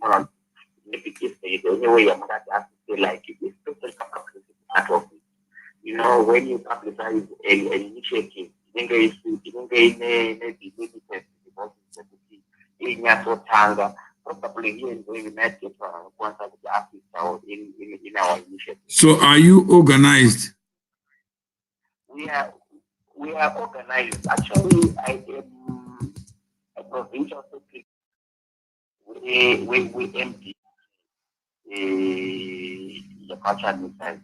moral. Maybe if there is any way I'm going to have to say, like, if this person can publicize part of it. You know, when you publicize an initiative, probably here in the United States, in our initiative. So are you organized? We are organized. Actually, I am a provincial secretary. We empty the culture movement.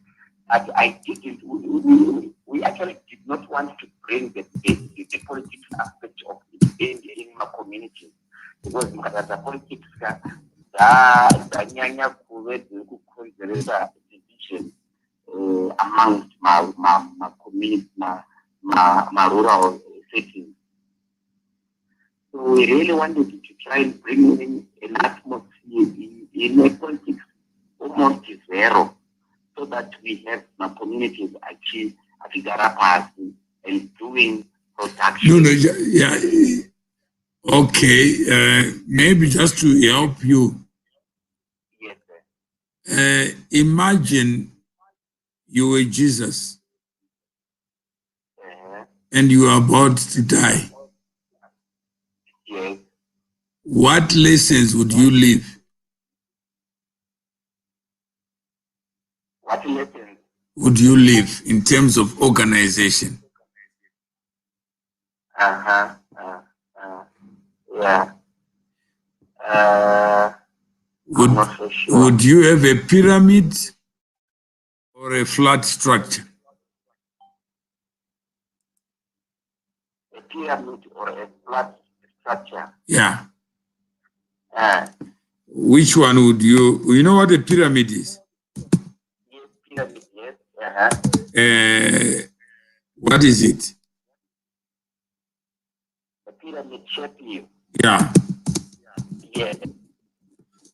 I didn't. We actually did not want to bring the politics aspect of it in my community because the politics division amongst my community, my rural settings. So we really wanted to try and bring in an atmosphere in a politics almost zero, so that we have my communities actually and doing production. No, yeah. Okay, maybe just to help you. Yes, sir. Imagine you were Jesus and you are about to die. Yes. What lessons would you leave? What lessons would you leave in terms of organization? Yeah. I'm not so sure. Would you have a pyramid or a flat structure? A pyramid or a flat structure? Yeah. Which one would you know what a pyramid is? Yes, pyramid, yes. What is it? A pyramid shape. Yeah. Yeah.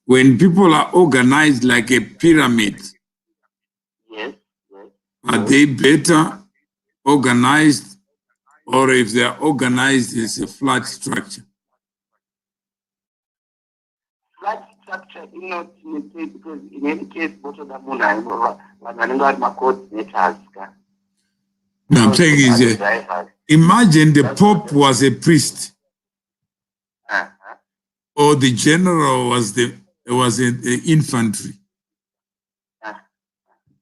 When people are organized like a pyramid, yes. Are they better organized, or if they are organized as a flat structure? Flat structure, not because in any case, both of them are my coordinators. No, I'm saying is, imagine the Pope was a priest, or the general was the infantry.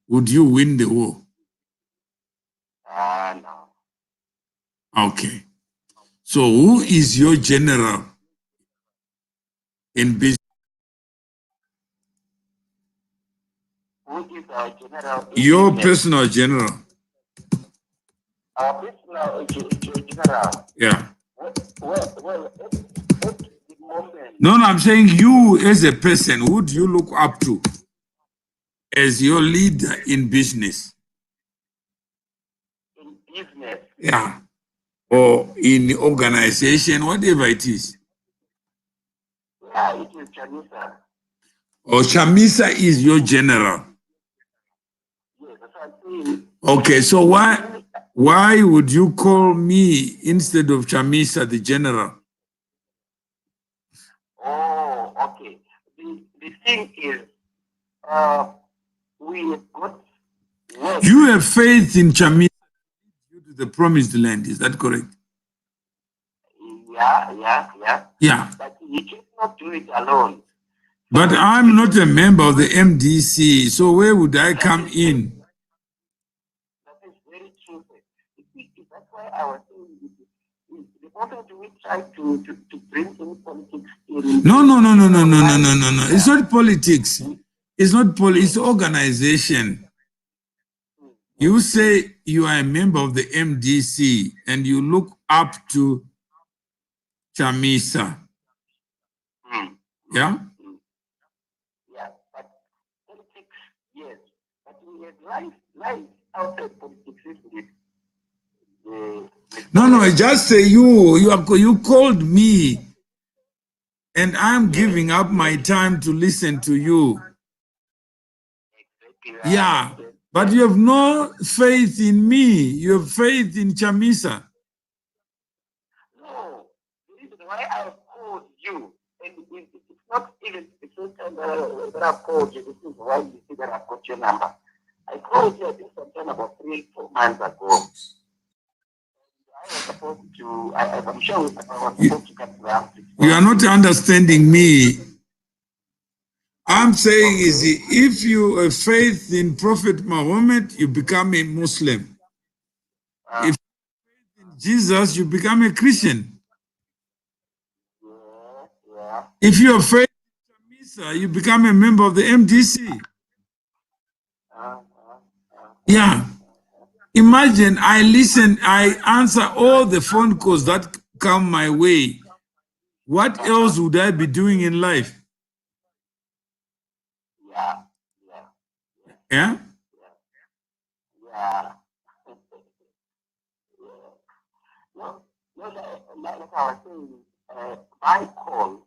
Would you win the war? No. Okay. So who is your general in business? Who is our general? Your personal general. Our personal general? Yeah. Well, no, I'm saying you as a person, who do you look up to as your leader in business? In business? Yeah. Or in the organization, whatever it is. Yeah, it is Chamisa. Or Chamisa is your general? Yes, that's what I'm saying. Okay, so why would you call me instead of Chamisa the general? Oh, okay. The thing is, we have got work. You have faith in Chamisa due to the promised land, is that correct? Yeah. But he cannot do it alone. But I'm not a member of the MDC, so where would I come in? That is very true. That's why I was saying, the moment we try to bring in politics in... No. It's not politics. It's not it's organization. You say you are a member of the MDC and you look up to Chamisa. Yeah? Yeah, but politics, yes. But we have life outside politics, isn't it? No, I just say you called me and I'm giving up my time to listen to you. Yeah, but you have no faith in me. You have faith in Chamisa. No, the reason why I called you, and it's not even the first time that I've called you, this is why you see that I've got your number. I called you, I think, sometime about 3-4 months ago. I was supposed to, I'm sure I was supposed to come to the house. You are not understanding me. I'm saying is if you have faith in Prophet Muhammad, you become a Muslim. If you have faith in Jesus, you become a Christian. If you have faith in Chamisa, you become a member of the MDC. Yeah. Imagine I listen, I answer all the phone calls that come my way. What else would I be doing in life? Yeah? Yeah. No, like I was saying, my call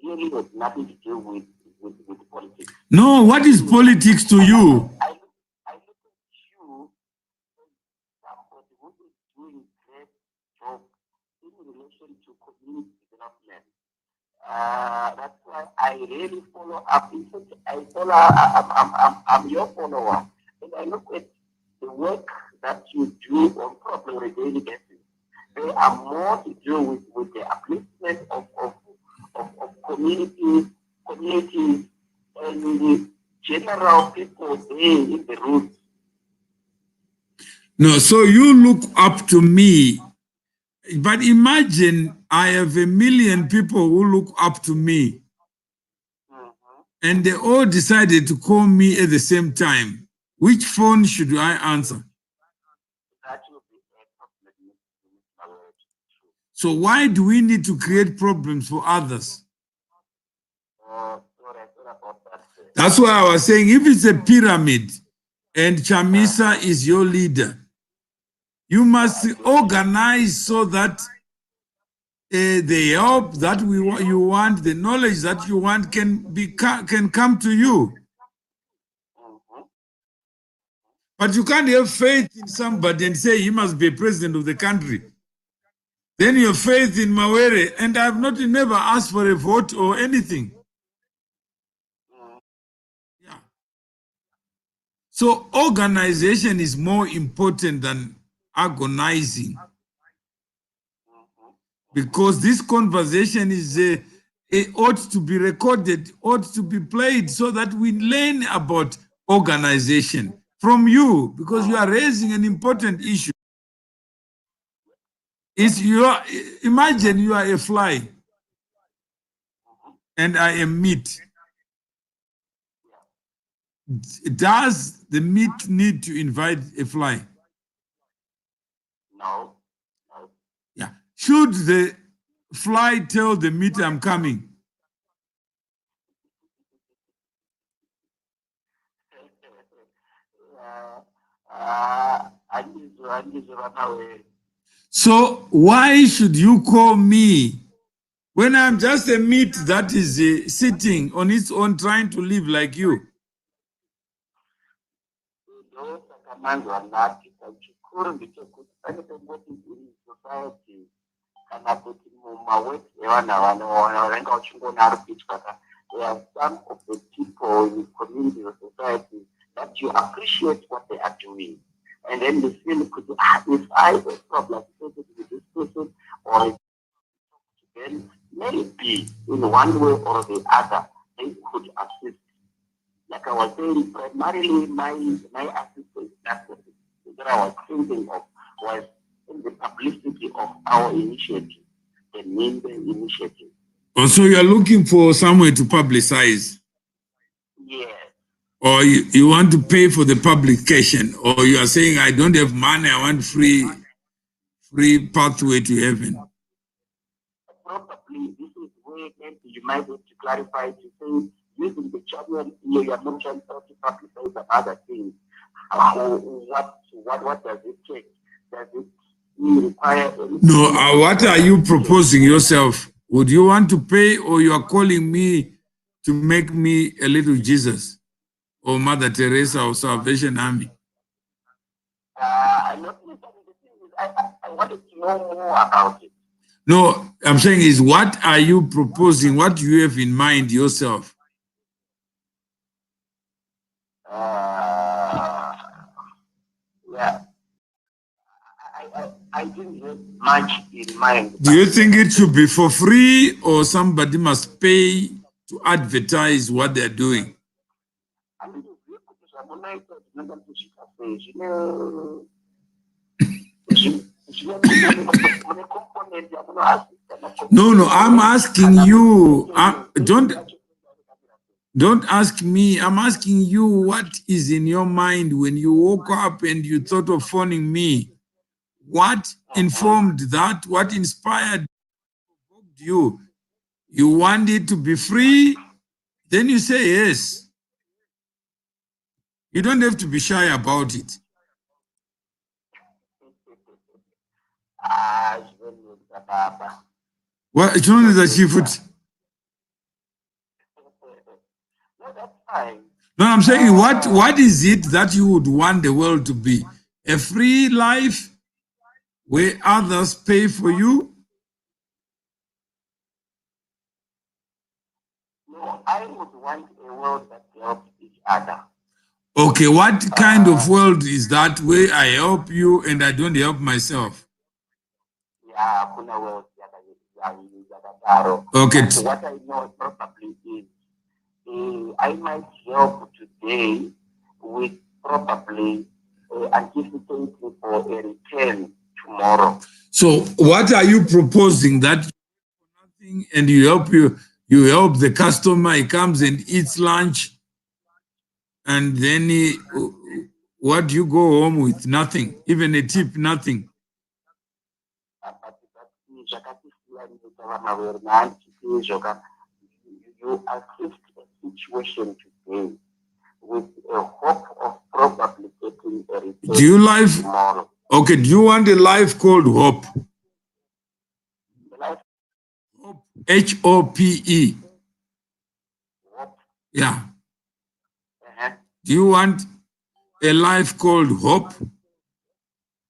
really has nothing to do with politics. No, what is politics to you? I look at you as somebody who is doing great job in relation to community development. That's why I really follow up. In fact, I'm your follower, and I look at the work that you do on a daily basis. They are more to do with the upliftment of communities, and the general people there in the roots. No, so you look up to me. But imagine I have 1 million people who look up to me. And they all decided to call me at the same time. Which phone should I answer? So why do we need to create problems for others? That's why I was saying, if it's a pyramid and Chamisa is your leader, you must organize so that the help that you want, the knowledge that you want can come to you. But you can't have faith in somebody and say he must be president of the country. Then your faith in Mawere, and I've never asked for a vote or anything. Yeah. So organization is more important than agonizing. Because this conversation is it ought to be recorded, ought to be played so that we learn about organization from you, because you are raising an important issue. Imagine you are a fly and I am meat. Does the meat need to invite a fly? No. Yeah. Should the fly tell the meat I'm coming? So why should you call me when I'm just a meat that is sitting on its own trying to live like you? There are some of the people in the community or society that you appreciate what they are doing. And then they feel, if I have a problem with this person, or then maybe in one way or the other, they could assist. Like I was saying, primarily my assistance, that's what I was thinking of, was in the publicity of our initiative, the main initiative. Oh, so you're looking for somewhere to publicize? Yes. Or you want to pay for the publication? Or you are saying, I don't have money, I want free pathway to heaven? Probably this is where maybe you might have to clarify to say, using the channel here, you are not trying to publicize some other things. What does it take? Does it require? No, what are you proposing yourself? Would you want to pay, or you are calling me to make me a little Jesus or Mother Teresa or Salvation Army? I wanted to know more about it. No, I'm saying is what are you proposing? What do you have in mind yourself? Yeah, I didn't have much in mind. Do you think it should be for free or somebody must pay to advertise what they're doing? I mean, you No, I'm asking you. Don't ask me. I'm asking you what is in your mind when you woke up and you thought of phoning me. What informed that? What inspired you? You want it to be free? Then you say yes. You don't have to be shy about it. Well, it's only the seafood. No, I'm saying what is it that you would want the world to be? A free life where others pay for you? No, I would want a world that helps each other. Okay, what kind of world is that where I help you and I don't help myself? Yeah, kuna world Okay. But what I know probably is I might help today with probably anticipating for a return tomorrow. So what are you proposing that nothing and you help the customer, he comes and eats lunch and then what do you go home with? Nothing, even a tip, nothing. You assist a situation today with a hope of probably getting a return Do you life tomorrow. Okay, do you want a life called hope? Life, Hope. Hope. hope. Yeah. Do you want a life called hope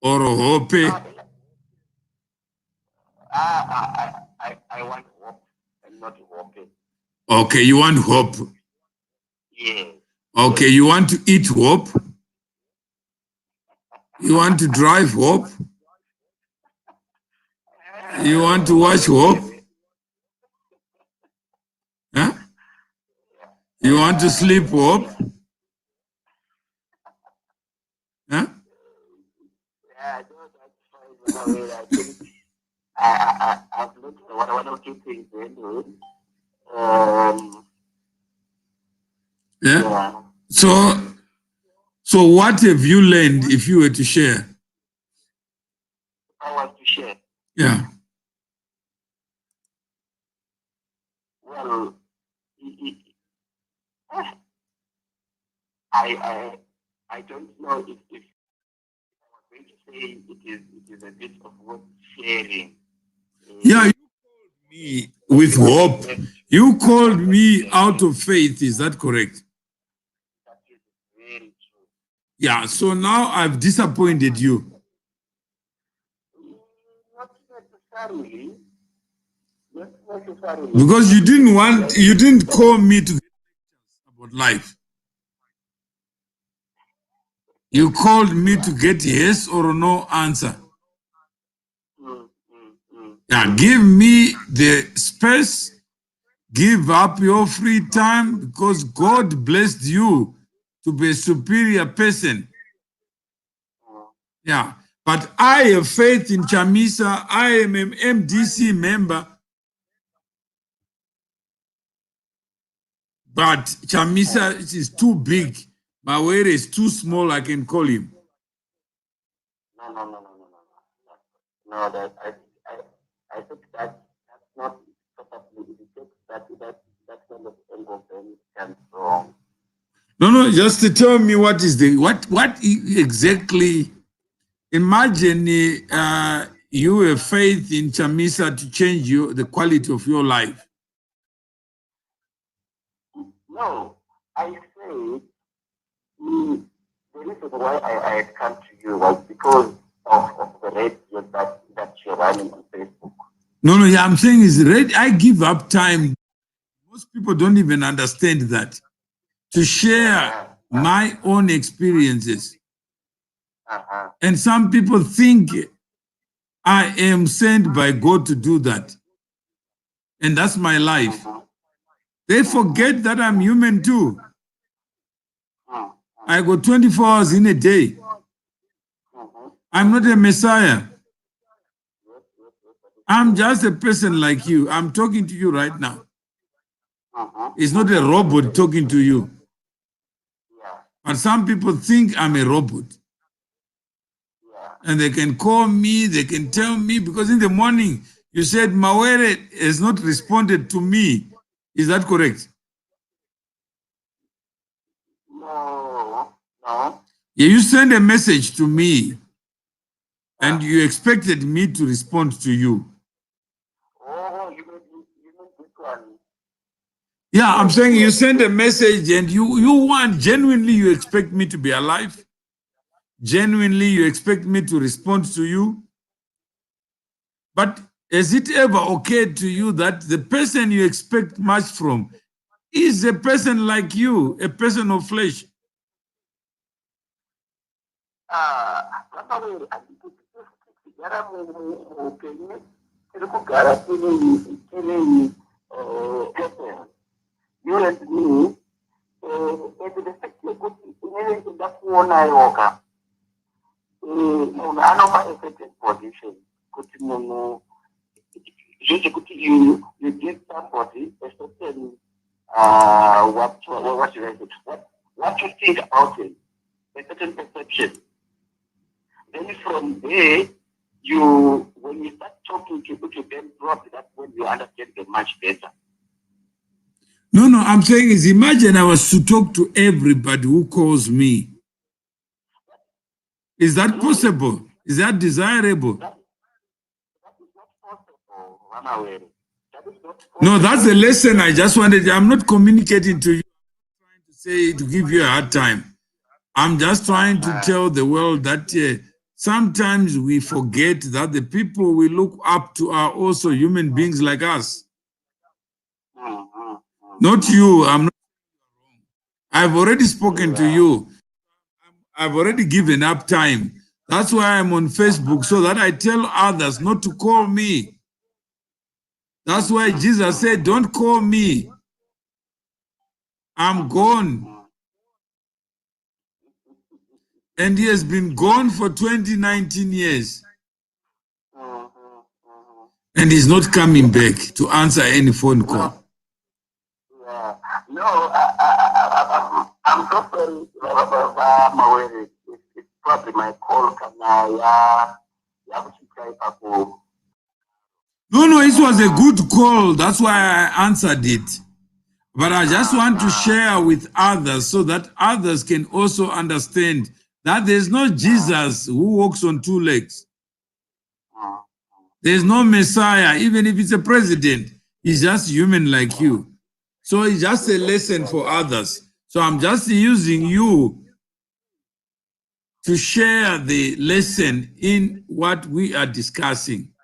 or hope? I want hope and not hope. Okay, you want hope. Yes. Okay, you want to eat hope. You want to drive hope. You want to watch hope. Huh? You want to sleep hope. Huh? Yeah, that's fine. I think I've looked at one or two things anyway. Yeah. Yeah. So what have you learned if you were to share? I want to share. Yeah. Well, I don't know if I was going to say it is a bit of worth sharing. Yeah, you called me with hope. You called me out of faith. Is that correct? That is very true. Yeah, so now I've disappointed you. Not necessarily. Not necessarily. Because you didn't call me to about life. You called me to get yes or no answer. Yeah, give me the space, give up your free time because God blessed you to be a superior person. Yeah, but I have faith in Chamisa. I am an MDC member. But Chamisa is too big. Mawere is too small, I can call him. No, I think that's not probably that kind of angle then it comes wrong. No, just to tell me what exactly. Imagine you have faith in Chamisa to change the quality of your life. No, I say the reason why I had come to you was because of the radio that you're running on Facebook. No, no, yeah, I'm saying is I give up time. Most people don't even understand that. To share my own experiences. And some people think I am sent by God to do that. And that's my life. They forget that I'm human too. I got 24 hours in a day. I'm not a messiah. I'm just a person like you. I'm talking to you right now. It's not a robot talking to you. But some people think I'm a robot. And they can call me, they can tell me, because in the morning you said Mawere has not responded to me. Is that correct? No. Yeah, you sent a message to me and you expected me to respond to you. Oh, you mean this one? Yeah, I'm saying you send a message and you want, genuinely you expect me to be alive. Genuinely you expect me to respond to you. But has it ever occurred to you that the person you expect much from is a person like you, a person of flesh? You and me, position. You give somebody a certain what should I say? What you think about him, a certain perception. Then from there, when you start talking to them, probably that's when you understand them much better. No, I'm saying is imagine I was to talk to everybody who calls me. Is that possible? Is that desirable? That is not possible, Ramawere. That is not possible. No, that's the lesson I just wanted. I'm not communicating to you, I'm trying to say to give you a hard time. I'm just trying to tell the world that sometimes we forget that the people we look up to are also human beings like us. Not you. I've already spoken to you. I've already given up time. That's why I'm on Facebook, so that I tell others not to call me. That's why Jesus said, don't call me. I'm gone. And he has been gone for 19 years. And he's not coming back to answer any phone call. Yeah. No, I'm so sorry about it's probably my call. No, it was a good call. That's why I answered it. But I just want to share with others so that others can also understand that there's no Jesus who walks on two legs. There's no Messiah, even if it's a president. He's just human like you. So it's just a lesson for others. So I'm just using you to share the lesson in what we are discussing,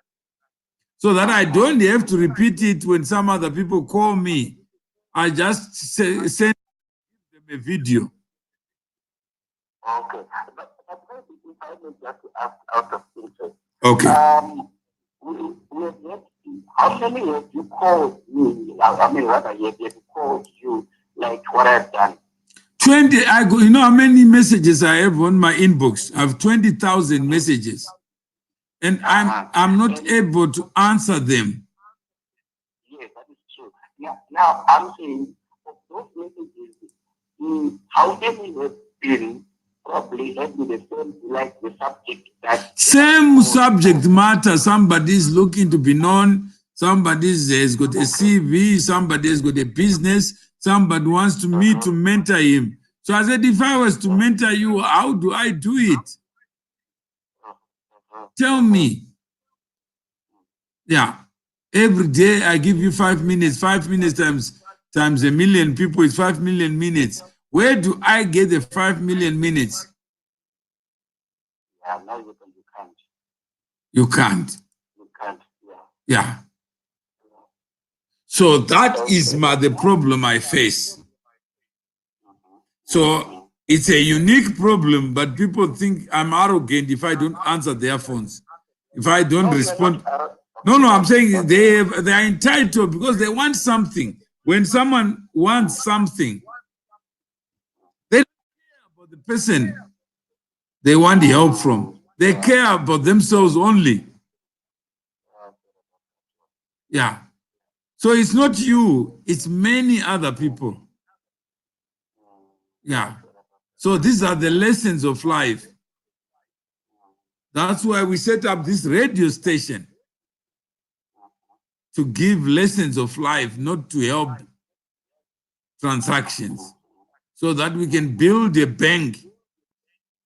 so that I don't have to repeat it when some other people call me. I just send them a video. Okay. But maybe if I may just ask out of interest. Okay. How many have you called me? I mean, rather, have you called you like what I've done? 20. You know how many messages I have on my inbox? I have 20,000 messages, and I'm not able to answer them. Yes, that is true. Now I'm saying of those messages, how many have been probably have been the same, like the subject that same subject matter. Somebody is looking to be known. Somebody has got a CV. Somebody has got a business. Somebody wants to me to mentor him. So I said, if I was to mentor you, how do I do it? Tell me. Yeah. Every day I give you 5 minutes. 5 minutes times a million people is 5 million minutes. Where do I get the 5 million minutes? Yeah, now you can't. You can't. You can't, Yeah. So that is the problem I face. So it's a unique problem, but people think I'm arrogant if I don't answer their phones, if I don't respond. No, I'm saying they are entitled because they want something. When someone wants something, they don't care about the person they want help from. They care about themselves only. Yeah. So it's not you, it's many other people. Yeah. So these are the lessons of life. That's why we set up this radio station to give lessons of life, not to help transactions, so that we can build a bank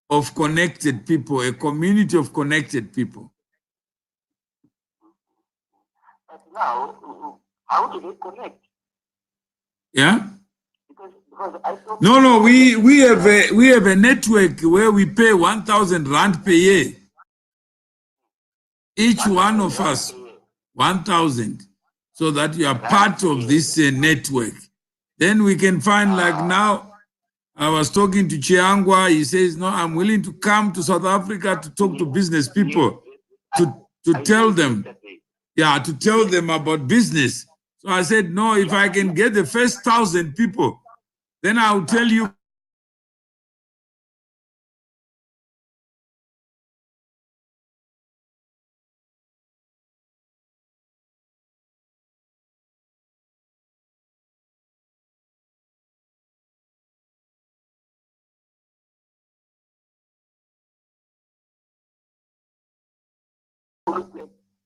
of connected people, a community of connected people. But now, how do they connect? Yeah? Because I thought No, we have a network where we pay 1,000 rand per year. Each one of us, 1,000, so that you are part of this network. Then we can find, like now, I was talking to Chiangwa. He says, no, I'm willing to come to South Africa to talk to business people, to tell them, to tell them about business. So I said, no, if I can get the first 1,000 people, then I'll tell you.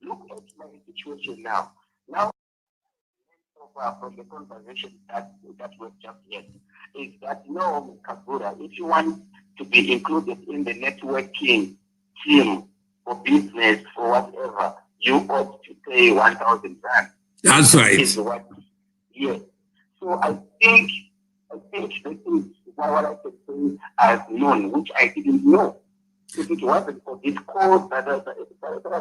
Look at my situation now. Now, from the conversation that was just had, is that Kagura, if you want to be included in the networking team for business, for whatever, you ought to pay 1,000 rand. That's right. Yes. So I think this is what I can say I've known, which I didn't know. If it wasn't for this code that I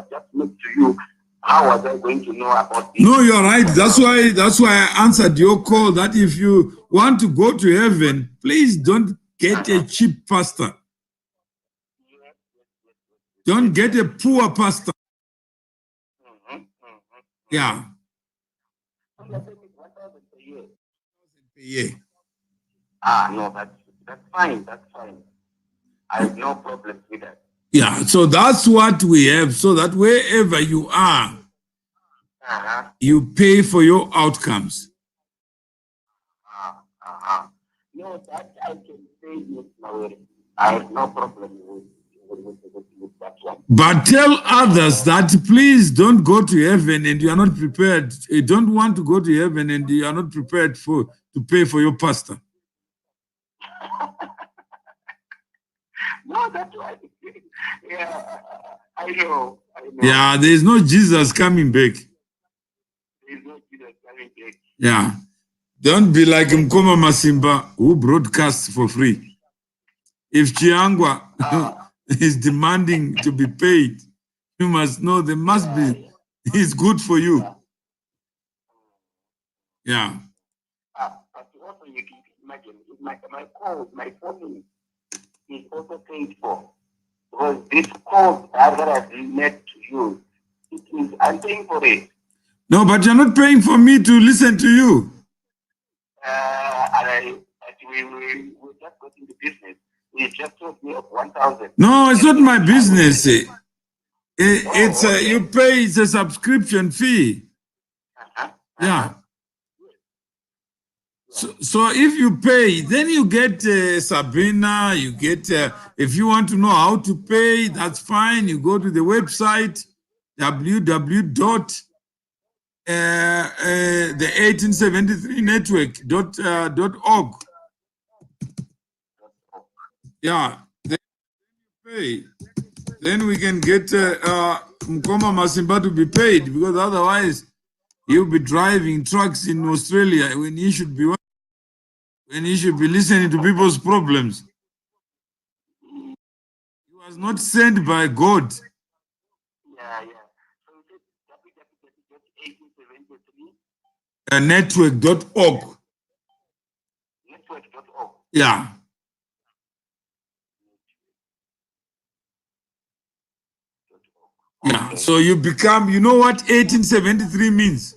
just made to you, how was I going to know about this? No, you're right. That's why I answered your call, that if you want to go to heaven, please don't get a cheap pastor. Don't get a poor pastor. Yeah. No, that's fine. That's fine. I have no problem with that. Yeah, so that's what we have, so that wherever you are, you pay for your outcomes. No, that I can say yes, I have no problem with that one. But tell others that please don't go to heaven and you are not prepared. You don't want to go to heaven and you are not prepared to pay for your pastor. No, that's right. Yeah, I know. Yeah, there is no Jesus coming back. There is no Jesus coming back. Yeah. Don't be like Mkoma Masimba, who broadcasts for free. If Chiangwa is demanding to be paid, you must know there must be. It's good for you. Yeah. But also you can imagine, my phone is also paid for. Because this code that I've met to you, I'm paying for it. No, but you're not paying for me to listen to you. We just got into business. We just told me of 1,000. No, it's not my business. It's you pay. It's a subscription fee. Yeah. So if you pay, then you get Sabrina. You get if you want to know how to pay, that's fine. You go to the website the 1873network.org. Yeah, then you pay. Then we can get Mkoma Masimba to be paid, because otherwise he'll be driving trucks in Australia when he should be listening to people's problems. He was not sent by God. Yeah. So you said www.1873. Network.org. Network.org. Yeah. Yeah. Okay. So you become, you know what 1873 means?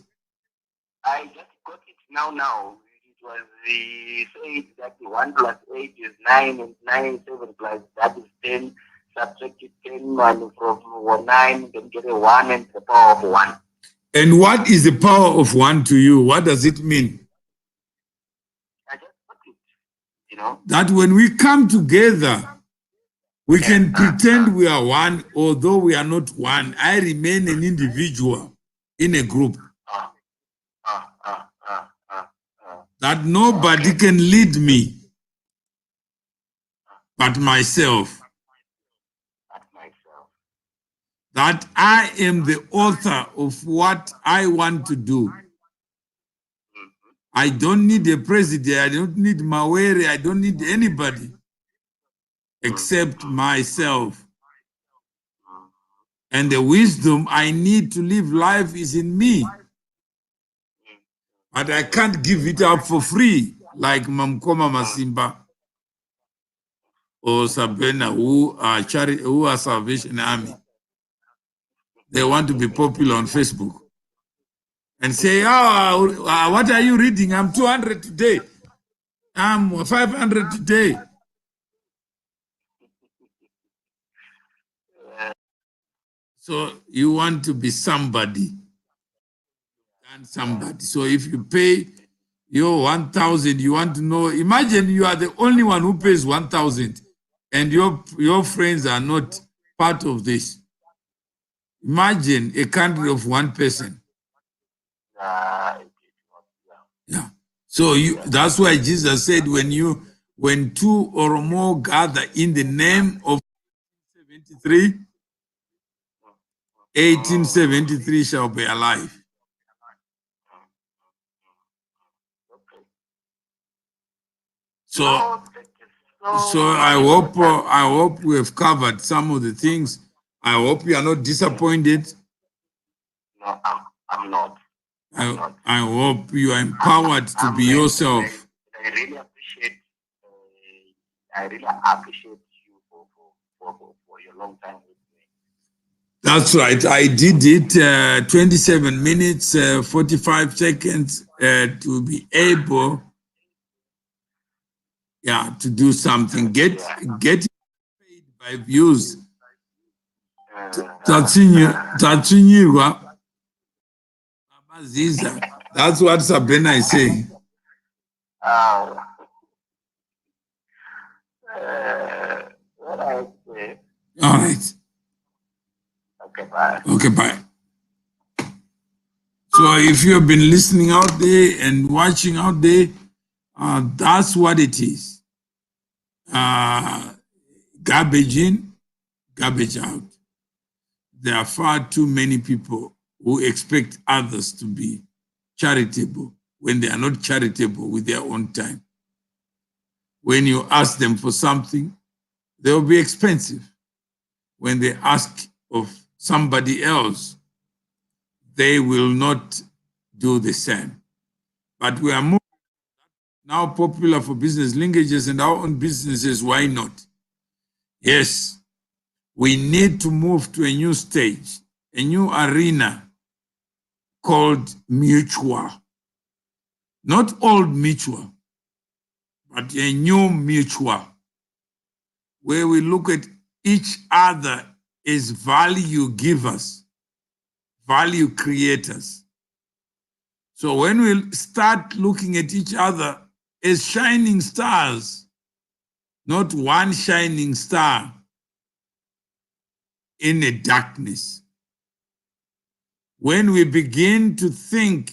I just got it now. It was the said that 1 plus 8 is 9, and 9 7 plus that is 10. Subtract 10 and from 9, then get a 1 and the power of 1. And what is the power of 1 to you? What does it mean? I just got it, you know. That when we come together, we can pretend we are one, although we are not one. I remain an individual in a group. That nobody can lead me but myself. That I am the author of what I want to do. I don't need a president. I don't need Mawere. I don't need anybody except myself. And the wisdom I need to live life is in me. But I can't give it up for free like Mamkoma Masimba or Sabena who are Salvation Army. They want to be popular on Facebook and say, what are you reading? I'm 200 today. I'm 500 today. So you want to be somebody and somebody. So if you pay your 1,000, you want to know, imagine you are the only one who pays 1,000 and your friends are not part of this. Imagine a country of one person. Yeah. So that's why Jesus said, when two or more gather in the name of 1873 shall be alive. So I hope we have covered some of the things. I hope you are not disappointed. No, I'm not. I hope you are empowered to be yourself. I really appreciate you for your long time with me. That's right. I did it 27 minutes, 45 seconds to be able to do something. Get paid by views. That's what Sabena is saying. What I say. All right. Okay, bye. Okay, bye. So if you have been listening out there and watching out there, that's what it is. Garbage in, garbage out. There are far too many people who expect others to be charitable when they are not charitable with their own time. When you ask them for something, they will be expensive. When they ask of somebody else, they will not do the same. But we are more now popular for business linkages and our own businesses. Why not? Yes, we need to move to a new stage, a new arena called mutual. Not old mutual, but a new mutual, where we look at each other as value givers, value creators. So when we start looking at each other as shining stars, not one shining star in a darkness. When we begin to think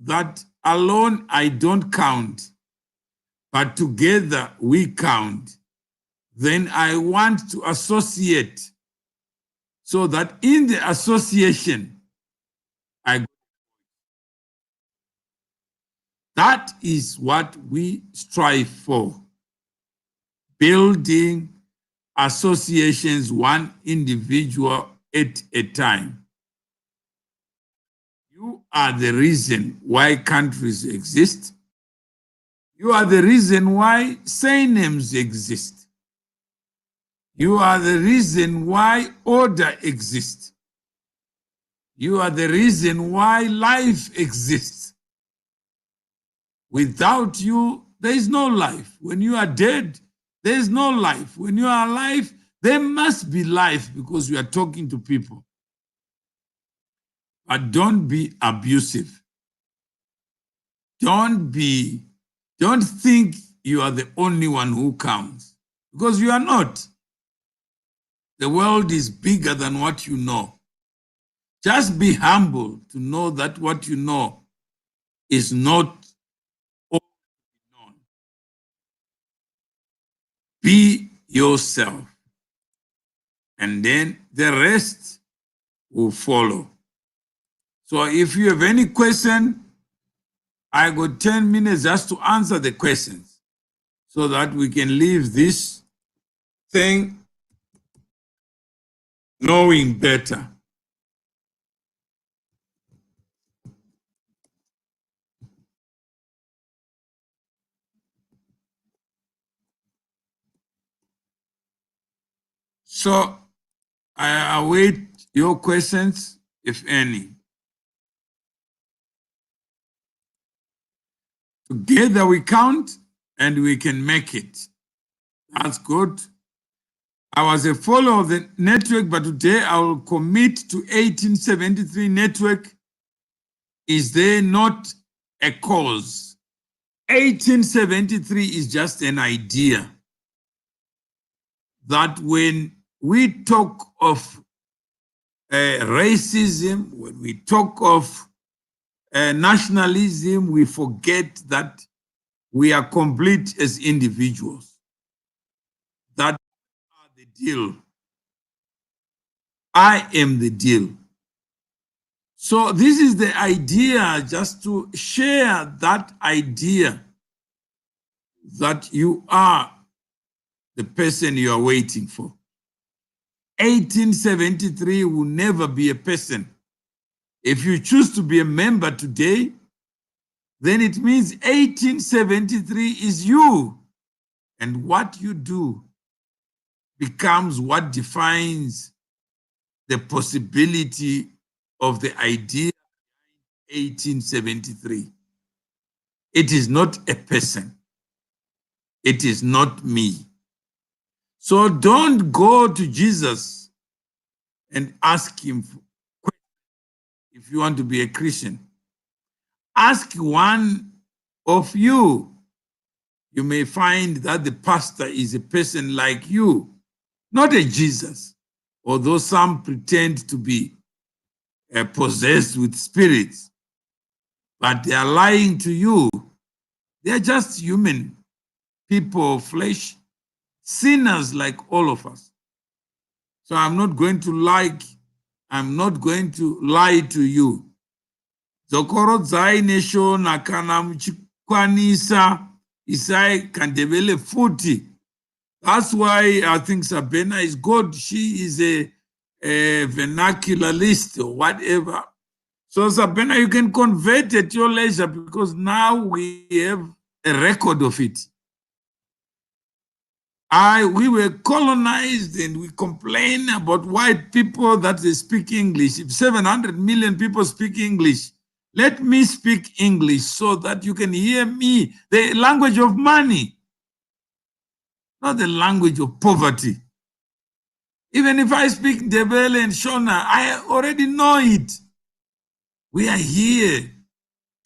that alone I don't count, but together we count, then I want to associate so that in the association, that is what we strive for. Building associations, one individual at a time. You are the reason why countries exist. You are the reason why surnames exist. You are the reason why order exists. You are the reason why life exists. Without you, there is no life. When you are dead, there is no life. When you are alive, there must be life because you are talking to people. But don't be abusive. Don't think you are the only one who counts, because you are not. The world is bigger than what you know. Just be humble to know that what you know is not all known. Be yourself, and then the rest will follow. So if you have any question, I got 10 minutes just to answer the questions so that we can leave this thing knowing better. So I await your questions, if any. Together we count and we can make it. That's good. I was a follower of the network, but today I will commit to 1873 network. Is there not a cause? 1873 is just an idea that when we talk of racism, when we talk of nationalism, we forget that we are complete as individuals. That are the deal. I am the deal. So this is the idea, just to share that idea that you are the person you are waiting for. 1873 will never be a person. If you choose to be a member today, then it means 1873 is you. And what you do becomes what defines the possibility of the idea 1873. It is not a person. It is not me. So don't go to Jesus and ask him if you want to be a Christian. Ask one of you. You may find that the pastor is a person like you, not a Jesus, although some pretend to be possessed with spirits, but they are lying to you. They are just human people of flesh, sinners like all of us. So I'm not going to lie to you. Zokorodzai neshona kana muchikwanisa isai kandevele futi. That's why I think Sabina is good. She is a vernacularist or whatever. So Sabina, you can convert at your leisure, because now we have a record of it. We were colonized and we complain about white people that they speak English. If 700 million people speak English, let me speak English so that you can hear me, the language of money, not the language of poverty. Even if I speak Ndebele and Shona, I already know it. We are here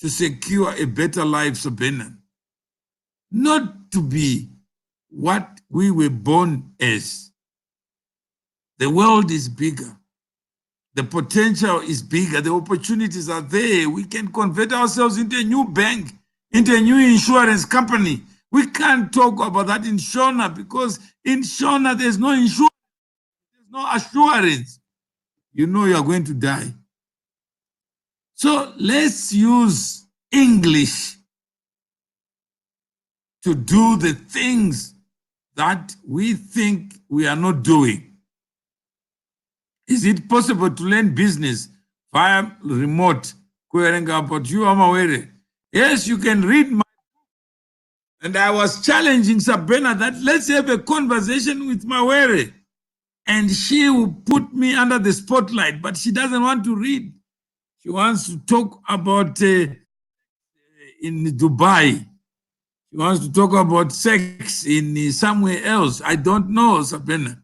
to secure a better life, Sabina, not to be what we were born as. The world is bigger. The potential is bigger. The opportunities are there. We can convert ourselves into a new bank, into a new insurance company. We can't talk about that in Shona, because in Shona there's no insurance. There's no assurance. You know you are going to die. So let's use English to do the things that we think we are not doing. Is it possible to learn business via remote But you are aware. Yes, you can read my. And I was challenging Sabina that let's have a conversation with Mawere. And she will put me under the spotlight, but she doesn't want to read. She wants to talk about in Dubai. She wants to talk about sex in somewhere else. I don't know, Sabina.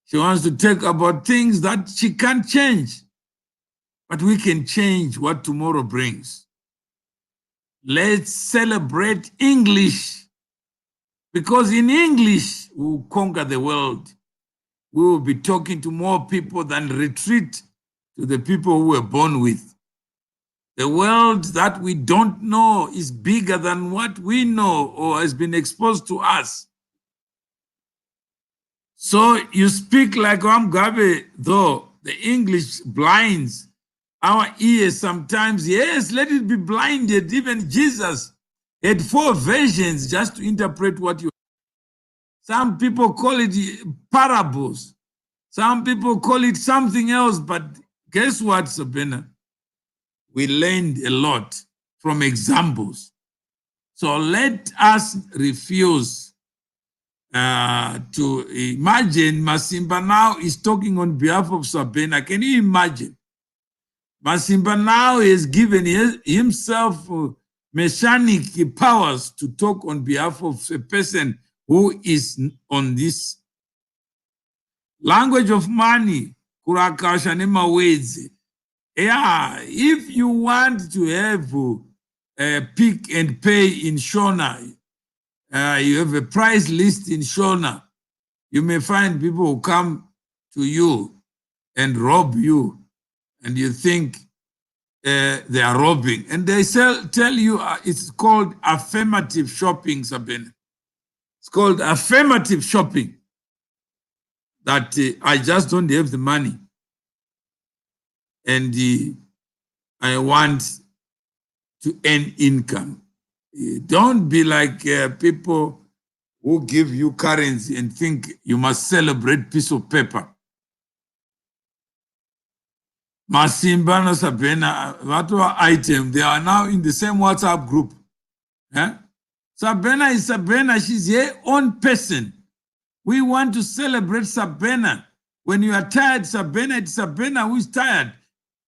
She wants to talk about things that she can't change. But we can change what tomorrow brings. Let's celebrate English. Because in English, we'll conquer the world. We will be talking to more people than retreat to the people who were born with. The world that we don't know is bigger than what we know or has been exposed to us. So you speak like Gabe, though the English blinds our ears sometimes. Yes, let it be blinded. Even Jesus had 4 versions just to interpret what you. Some people call it parables. Some people call it something else, but guess what, Sabina? We learned a lot from examples. So let us refuse to imagine Masimba now is talking on behalf of Sabina. Can you imagine? Masimba now has given himself messianic powers to talk on behalf of a person who is on this language of money. Kurakasha nema words. Yeah, if you want to have pick and pay in Shona, you have a price list in Shona, you may find people who come to you and rob you, and you think they are robbing. And they tell you it's called affirmative shopping, Sabine. It's called affirmative shopping, that I just don't have the money. And I want to earn income. Don't be like people who give you currency and think you must celebrate piece of paper. Masimba na Sabena, what item? They are now in the same WhatsApp group. Sabena is Sabena. She's her own person. We want to celebrate Sabena. When you are tired, Sabena, it's Sabena who is tired,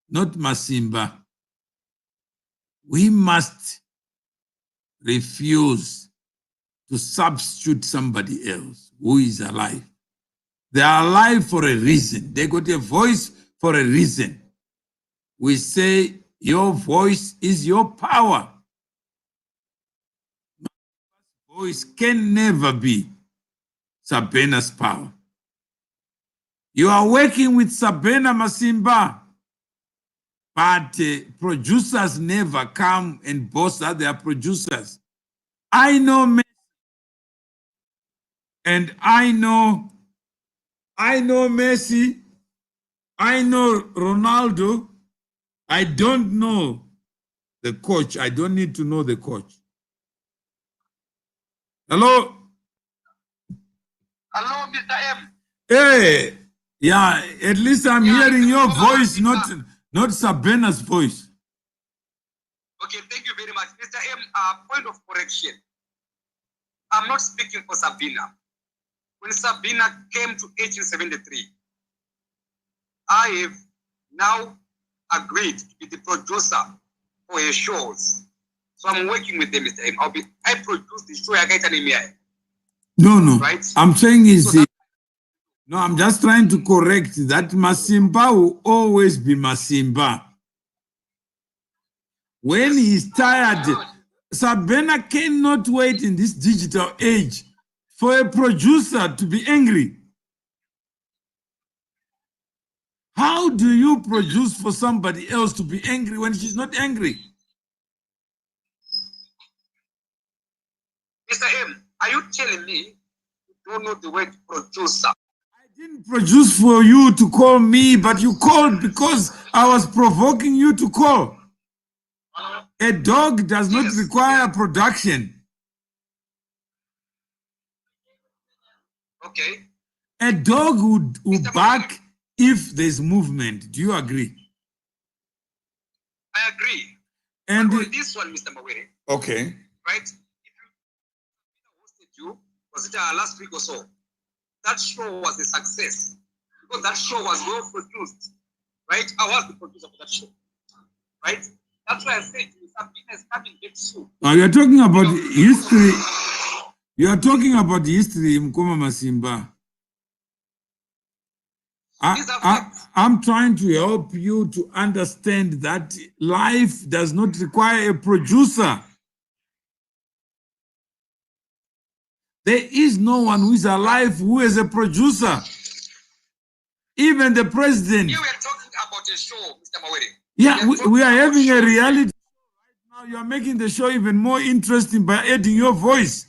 not Masimba. We must refuse to substitute somebody else who is alive. They are alive for a reason. They got a voice for a reason. We say your voice is your power. My voice can never be Sabena's power. You are working with Sabena Masimba, but producers never come and boast that they are producers. I know Messi, and I know Messi, I know Ronaldo. I don't know the coach. I don't need to know the coach. Hello? Hello, Mr. M. Hey, yeah, at least I'm hearing your voice, not Sabena's voice. Okay, thank you very much. Mr. M, point of correction. I'm not speaking for Sabina. When Sabina came to 1873, I have now agreed to be the producer for her shows. So I'm working with them, Mr. M. I produce the show. No. Right? I'm saying no, I'm just trying to correct that Masimba will always be Masimba. When he's tired, Sabena cannot wait in this digital age for a producer to be angry. How do you produce for somebody else to be angry when she's not angry? Mr. M, are you telling me you don't know the word producer? I didn't produce for you to call me, but you called because I was provoking you to call. A dog does not require production. Okay. A dog would bark if there's movement. Do you agree? I agree. And this one, Mr. Mawere. Okay. Right? If you hosted you, was it last week or so? That show was a success because that show was well produced. Right? I was the producer for that show. Right? That's why I said Sabina is coming back soon. Now you are talking about history. You are talking about history, Mkoma Masimba. I'm trying to help you to understand that life does not require a producer. There is no one who is alive who is a producer. Even the president. Here we are talking about a show, Mr. Mawere. Yeah, we are having a reality show right now. You are making the show even more interesting by adding your voice.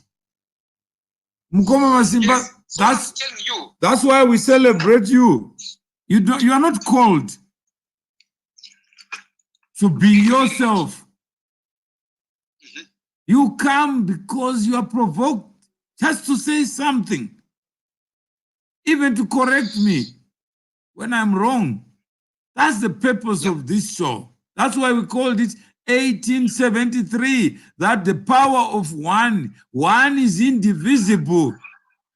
Mkoma Masimba, yes, so that's why we celebrate you. You are not called to be yourself. You come because you are provoked just to say something, even to correct me when I'm wrong. That's the purpose of this show. That's why we called it 1873, that the power of one is indivisible,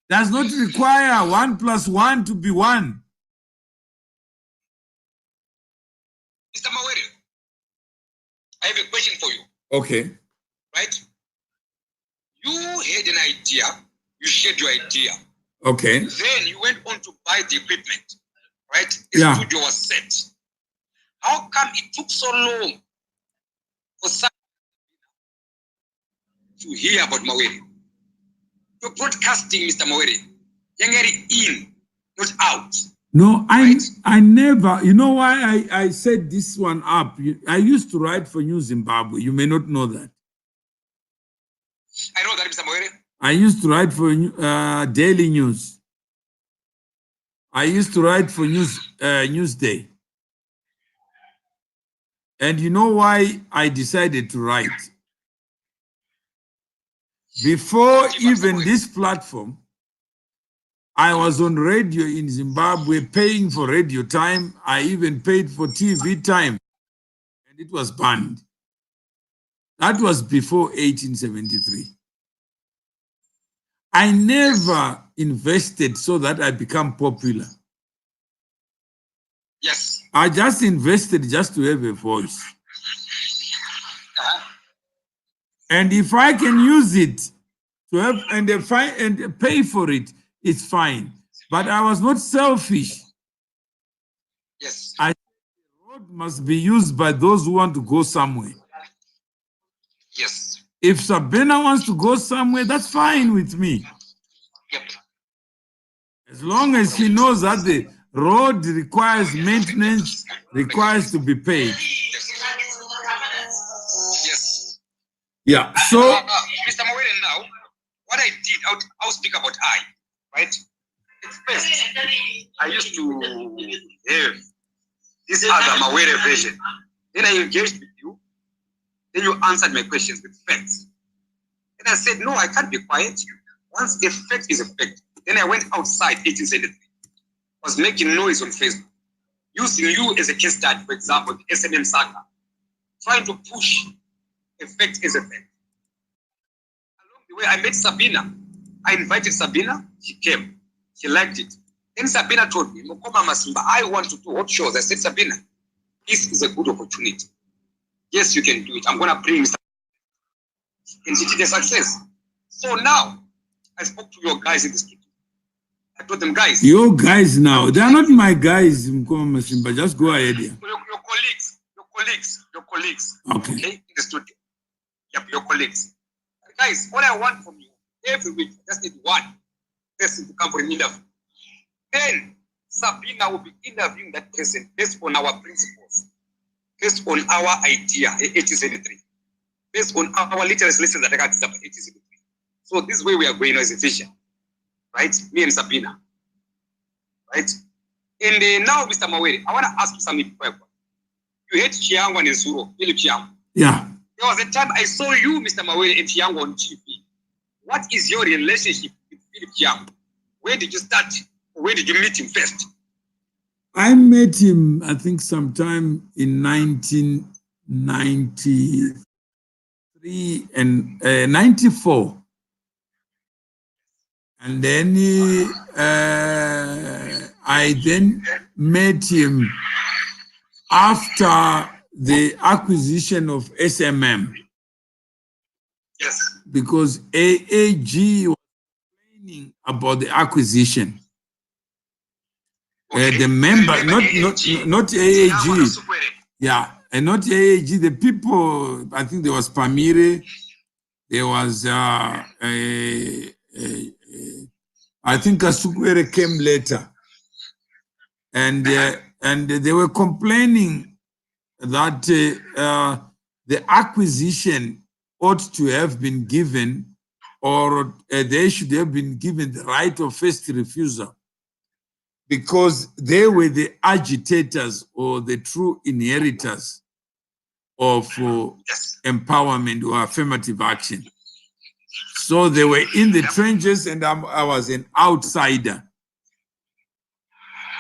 does not require 1 + 1 to be 1. Mr. Mawere, I have a question for you. Okay. Right? You had an idea, you shared your idea. Okay. Then you went on to buy the equipment. Right? The studio was set. How come it took so long for someone to hear about Mawere? You're broadcasting, Mr. Mawere. You're in, not out. No, I never. You know why I set this one up? I used to write for New Zimbabwe. You may not know that. I know that, Mr. Mawere. I used to write for Daily News. I used to write for Newsday. And you know why I decided to write? Before even this platform, I was on radio in Zimbabwe paying for radio time. I even paid for TV time. And it was banned. That was before 1873. I never invested so that I become popular. Yes. I just invested just to have a voice. And if I can use it to have and pay for it, it's fine. But I was not selfish. Yes. The road must be used by those who want to go somewhere. Yes. If Sabina wants to go somewhere, that's fine with me. Yep. As long as she knows that the road requires maintenance, requires to be paid. Yes. Yeah. So, Mr. Mawere, now, what I did, I'll speak about right? At first, I used to have this other Mawere version. Then I engaged with you. Then you answered my questions with facts. Then I said, no, I can't be quiet. Once a fact is a fact. Then I went outside 1873. Was making noise on Facebook. Using you as a case study, for example, the SNM saga. Trying to push a fact as a fact. Along the way, I met Sabina. I invited Sabina. She came. She liked it. Then Sabina told me, Mkoma Masimba, I want to do hot shows. I said, Sabina, this is a good opportunity. Yes, you can do it. I'm going to bring Mr. And it is a success. So now, I spoke to your guys in the studio. I told them, guys. Your guys now. They are not my guys, Mkoma Masimba. Just go ahead here. Your colleagues. Okay. In the studio. Yep, your colleagues. Guys, all I want from you, every week, just need one person to come for an interview. Then, Sabina will be interviewing that person based on our principles, based on our idea, 1873, based on our literacy lessons that I got 1873. So this way we are going as a vision, right? Me and Sabina, right? And now, Mr. Mawere, I want to ask you something. You hate Chiangwa and Suro, Philip Chiangwa. Yeah. There was a time I saw you, Mr. Mawere, and Chiangwa on TV. What is your relationship with Philip Chiangwa? Where did you start? Where did you meet him first? I met him, I think, sometime in 93 and 94. And then I then met him after the acquisition of SMM. Yes. Because AAG was complaining about the acquisition. Okay. The member, not AAG. Yeah, and not AAG. The people, I think there was Pamire, there was, I think Kasukwere came later. And they were complaining that the acquisition ought to have been given, or they should have been given the right of first refusal, because they were the agitators or the true inheritors of empowerment or affirmative action. So they were in the trenches, and I was an outsider.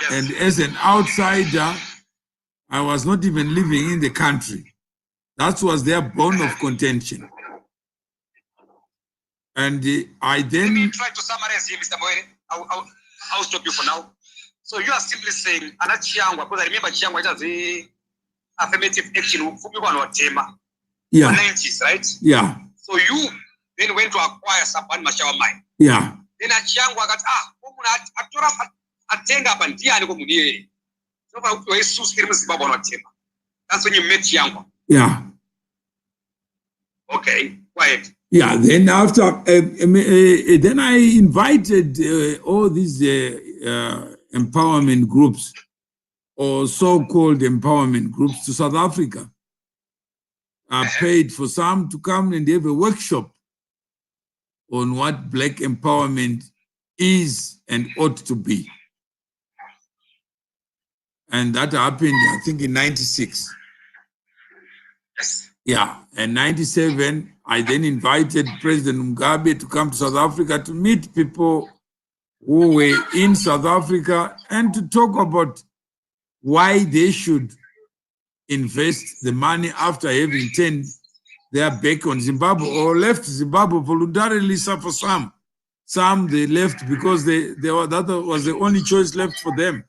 Yes. And as an outsider, I was not even living in the country. That was their bone of contention. And I then... Let me try to summarize here, Mr. Moere. I'll stop you for now. So you are simply saying, because I remember Chiangwa was the affirmative action yeah. 90s, right? Yeah. So you then went to acquire Sapan Mashawa mine. Yeah. Then Chiangwa got, atenga bandia ni that's when you met Chiangwa. Yeah. Okay, quiet. Yeah, then after, then I invited all these empowerment groups, or so-called empowerment groups, to South Africa. I paid for some to come and have a workshop on what Black empowerment is and ought to be. And that happened, I think, in 96. Yes. Yeah, and 97, I then invited President Mugabe to come to South Africa to meet people who were in South Africa and to talk about why they should invest the money after having turned their back on Zimbabwe, or left Zimbabwe voluntarily. For some they left because that was the only choice left for them.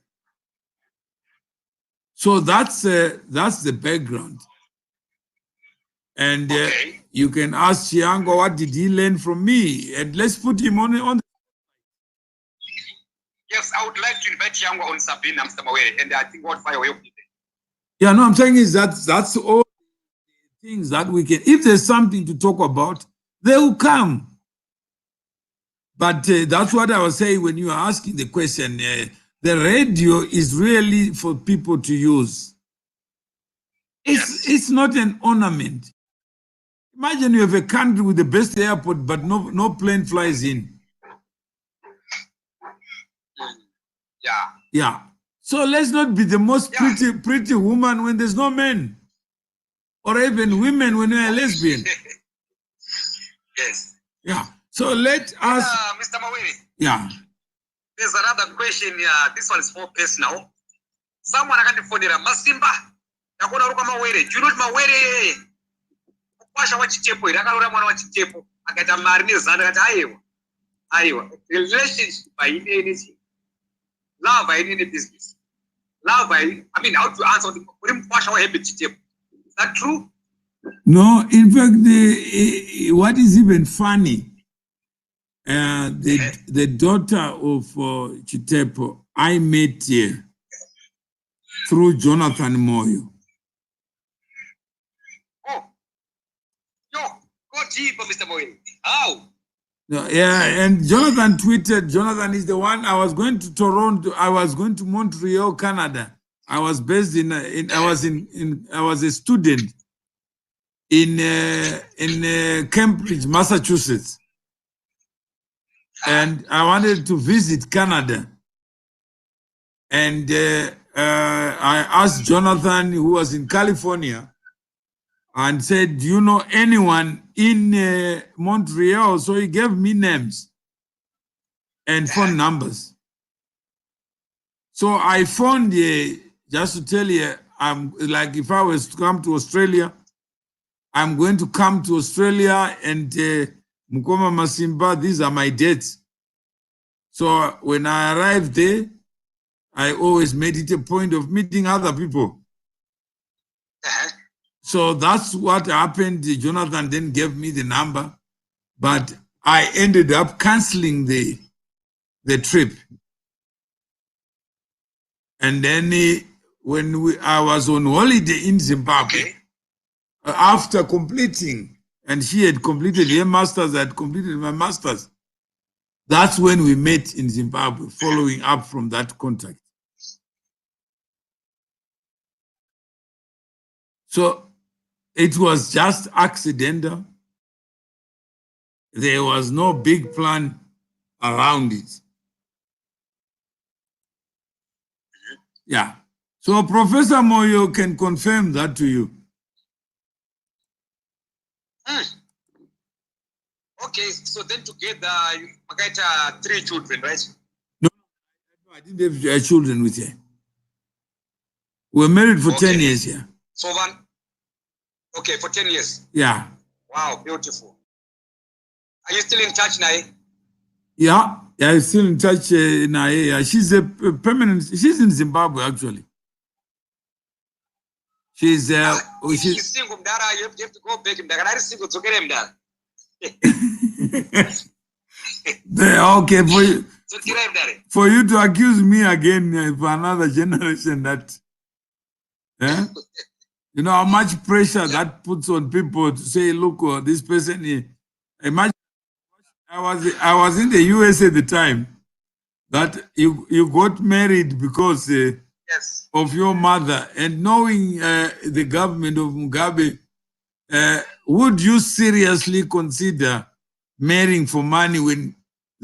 So that's the background. And you can ask Chiangwa, what did he learn from me? And let's put him on. Yes, I would like to invite Chiangwa on Sabina, Mr. Moere, and I think what fire will be. Yeah, no, I'm saying is that's all things that we can, if there's something to talk about, they will come. But that's what I was saying when you are asking the question. The radio is really for people to use. It's not an ornament. Imagine you have a country with the best airport, but no plane flies in. Yeah. Yeah. So let's not be the most pretty woman when there's no men, or even women when you're a lesbian. Yes. Yeah. So let us. Mr. Mawere. Yeah. There's another question. This one is more personal. Someone I got the phone here. Masimba. Do you know Mawere? Relationship by anything. Love by any business. Love by, I mean, how to answer the is that true? No, in fact, what is even funny, the daughter of Chitepo, I met here through Jonathan Moyo. Oh, yo, go deeper, Mr. Moyo. How? No, yeah, and Jonathan tweeted. Jonathan is the one. I was going to Toronto. I was going to Montreal, Canada. I was based I was a student in Cambridge, Massachusetts, and I wanted to visit Canada. And I asked Jonathan, who was in California, and said, do you know anyone in Montreal? So he gave me names and phone numbers. So I phoned, just to tell you, I'm like, if I was to come to Australia, I'm going to come to Australia and Mukoma Masimba, these are my dates. So when I arrived there, I always made it a point of meeting other people. So that's what happened. Jonathan then gave me the number, but I ended up canceling the trip. And then when I was on holiday in Zimbabwe, after completing, and she had completed her master's, I had completed my master's, that's when we met in Zimbabwe, following up from that contact. So it was just accidental. There was no big plan around it. Yeah. So Professor Moyo can confirm that to you. Okay, so then together you got 3 children, right? No, I didn't have children with her. We were married for 10 years, yeah. So for 10 years. Yeah. Wow, beautiful. Are you still in touch now? Yeah, I'm still in touch now. Yeah. She's a permanent, she's in Zimbabwe actually. She's she's single, Mdara, you have to go back. Mdara, I single, so get him there. Okay, for you to accuse me again for another generation, that you know how much pressure that puts on people to say, look, this person. Imagine I was in the US at the time that you got married because of your mother, and knowing the government of Mugabe, would you seriously consider marrying for money when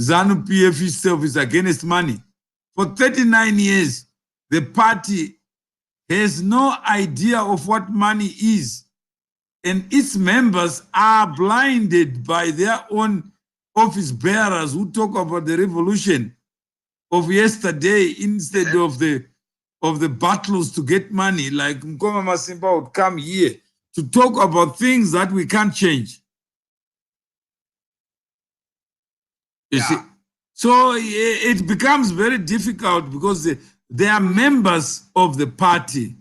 ZANU-PF itself is against money? For 39 years, the party has no idea of what money is, and its members are blinded by their own office bearers who talk about the revolution of yesterday instead of the battles to get money. Like Mkoma Masimba would come here to talk about things that we can't change. You see? So it becomes very difficult because they are members of the party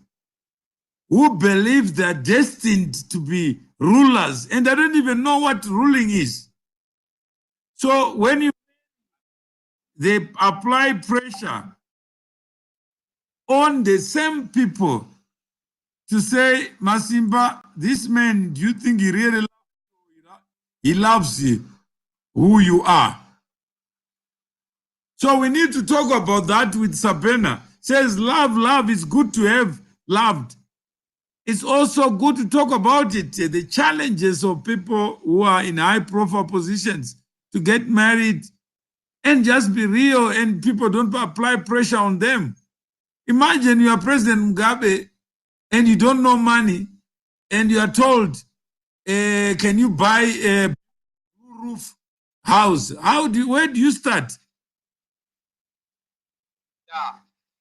who believe they're destined to be rulers, and they don't even know what ruling is. So when they apply pressure on the same people to say, Masimba, this man, do you think he really loves you? He loves you, who you are. So we need to talk about that with Sabena. Says love is good to have loved. It's also good to talk about it, the challenges of people who are in high profile positions to get married and just be real, and people don't apply pressure on them. Imagine you are President Mugabe and you don't know money, and you are told, can you buy a roof house? Where do you start?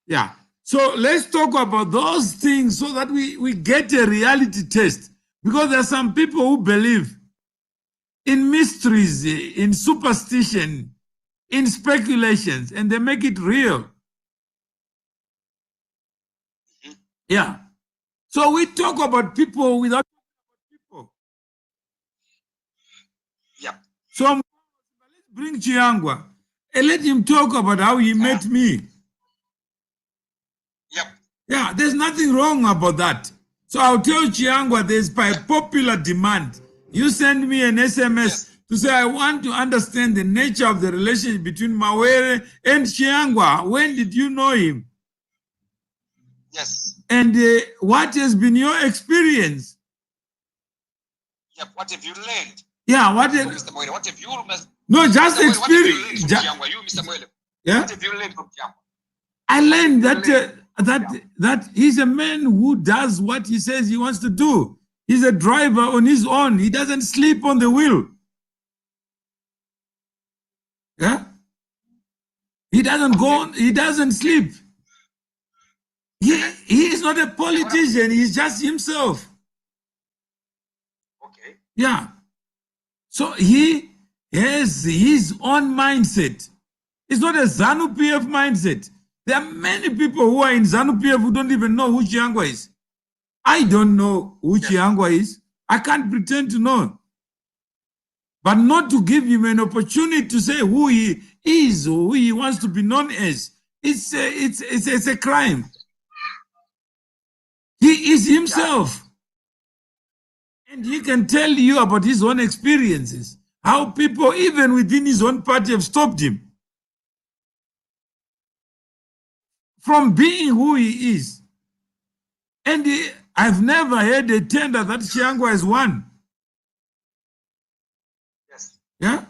Yeah. So let's talk about those things so that we get a reality test. Because there are some people who believe in mysteries, in superstition, in speculations, and they make it real. Yeah. So we talk about people without people. Yeah. So let's bring Chiangwa and let him talk about how he met me. Yep. Yeah, there's nothing wrong about that. So I'll tell Chiangwa, there's by popular demand. You send me an SMS to say, I want to understand the nature of the relationship between Mawere and Chiangwa. When did you know him? Yes. And what has been your experience? Yep. What have you learned? Yeah, what have you No, just experience. Mr. Mwele? Yeah? What have you learned from Chiangwa? I learned that he's a man who does what he says he wants to do. He's a driver on his own. He doesn't sleep on the wheel. Yeah? He doesn't go on, he doesn't sleep. He is not a politician. He's just himself. Okay. Yeah. So he has his own mindset. It's not a ZANU-PF mindset. There are many people who are in ZANU-PF who don't even know who Chiangwa is. I don't know who Chiangwa is. I can't pretend to know. But not to give him an opportunity to say who he is or who he wants to be known as. It's a crime. He is himself. And he can tell you about his own experiences. How people, even within his own party, have stopped him from being who he is. And I've never heard a tender that Chiangwa has won. Yes. Yeah?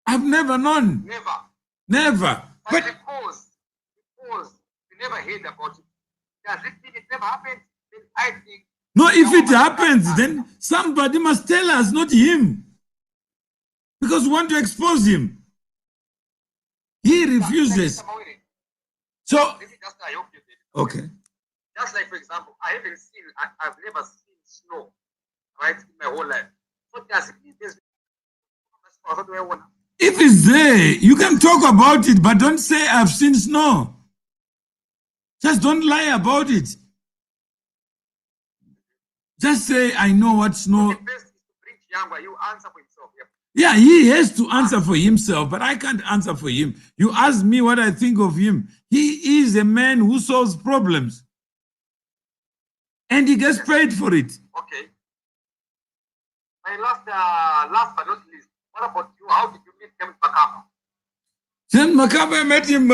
I've never known. Never. But because we never heard about it. Does it mean it never happened? Then I think. No, if it happens, then somebody must tell us, not him. Because we want to expose him. He refuses. So, okay. Just like, for example, I've never seen snow, right, in my whole life. So does it mean there's if it's there, you can talk about it, but don't say I've seen snow. Just don't lie about it. Just say I know what snow. You answer for yourself. Yeah, he has to answer for himself, but I can't answer for him. You ask me what I think of him. He is a man who solves problems. And he gets paid for it. Okay. My last but not least, what about you? How did you meet James Makaba? James Makaba,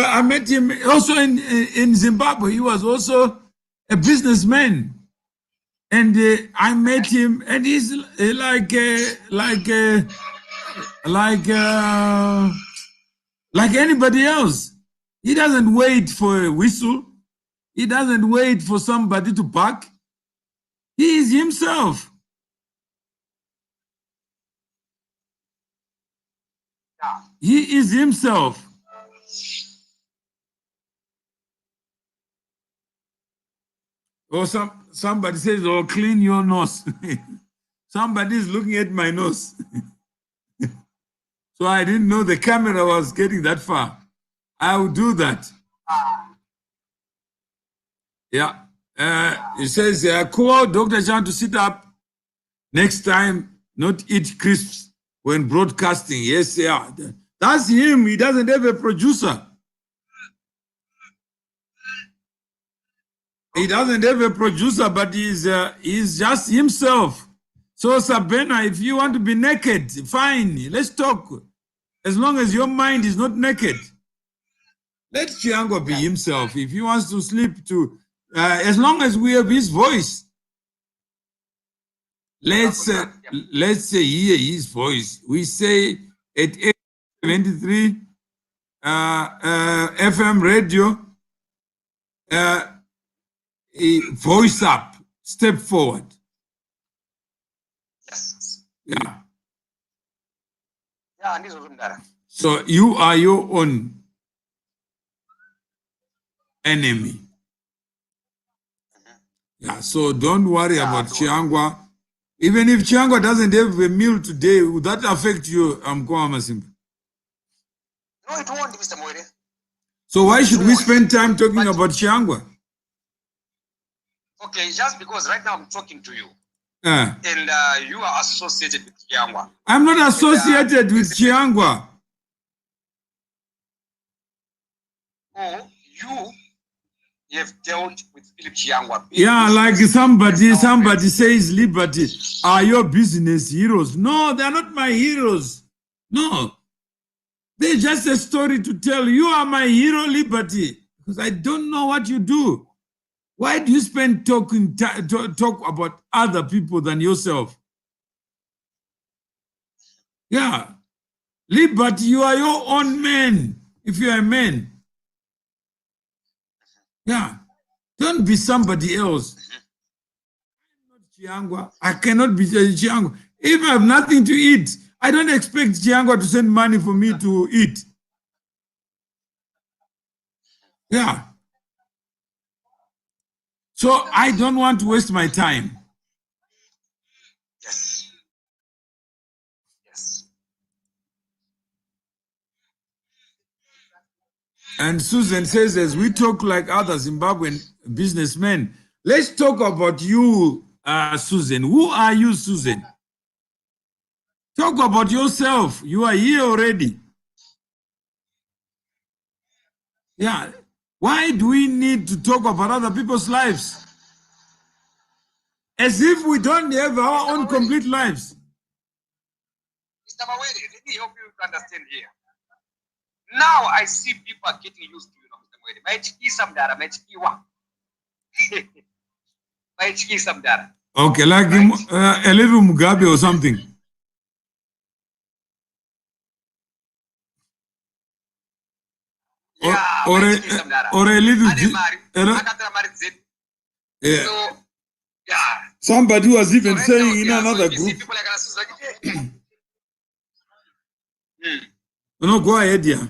I met him also in Zimbabwe. He was also a businessman. And I met him, and he's like anybody else. He doesn't wait for a whistle. He doesn't wait for somebody to bark. He is himself. Yeah. He is himself. Or somebody says, "Oh, clean your nose." Somebody is looking at my nose. So I didn't know the camera was getting that far. I will do that. Yeah. It says, call Dr. Chan to sit up next time, not eat crisps when broadcasting. Yes, yeah. That's him. He doesn't have a producer. He doesn't have a producer, but he's just himself. So, Sabena, if you want to be naked, fine, let's talk. As long as your mind is not naked. Let Chiangwa be himself. If he wants to sleep to, as long as we have his voice, let's hear his voice. We say at 873 FM radio, voice up, step forward. Yes. Yeah. Yeah, so you are your own enemy. Yeah, so don't worry about Chiangwa. Even if Chiangwa doesn't have a meal today, would that affect you, Masimba? No, it won't, Mr. Moire. So why should we spend time talking about Chiangwa? Okay, just because right now I'm talking to you. And you are associated with Chiangwa. I'm not associated with Chiangwa. Oh, you have dealt with Philip Chiangwa. Yeah, like somebody says liberty. Are your business heroes? No, they're not my heroes. No. They're just a story to tell. You are my hero, Liberty, because I don't know what you do. Why do you spend talk about other people than yourself? Yeah. Liberty, you are your own man, if you are a man. Yeah. Don't be somebody else. I'm not Chiangwa. I cannot be Chiangwa. If I have nothing to eat, I don't expect Chiangwa to send money for me to eat. Yeah. So I don't want to waste my time. Yes. Yes. And Susan says, as we talk like other Zimbabwean businessmen, let's talk about you, Susan. Who are you, Susan? Talk about yourself. You are here already. Yeah. Why do we need to talk about other people's lives? As if we don't have our own complete lives. Mr. Mawere, let me help you to understand here. Now I see people are getting used to you, Mr. Mawere. Okay, like a little Mugabe or something. Or a little. Yeah. So, yeah. Somebody was even So right saying now, in yeah, another so you see group. people like us like, No, go ahead, yeah.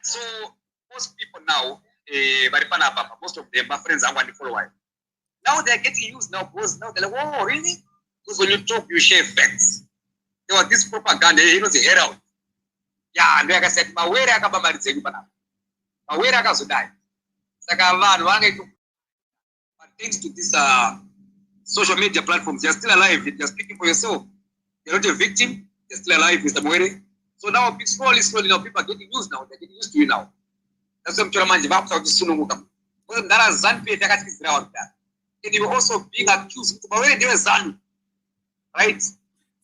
So most people now, most of them, my friends, are one followers. Now they're getting used now because now they're like, oh, really? Because when you talk, you share facts. There was this propaganda, the head out. Yeah, and like I said, Mawere akababa rizeni pana. Mawere akazodai. Saka vanhu vanenge thanks to this social media platforms, they're still alive. They're speaking for yourself. You're not a victim. You're still alive, Mr. Mawere. So now, slowly, now people are getting used now. They're getting used to you now. That's what I'm saying. And you were also being accused. Mawere, they were Zanu, right?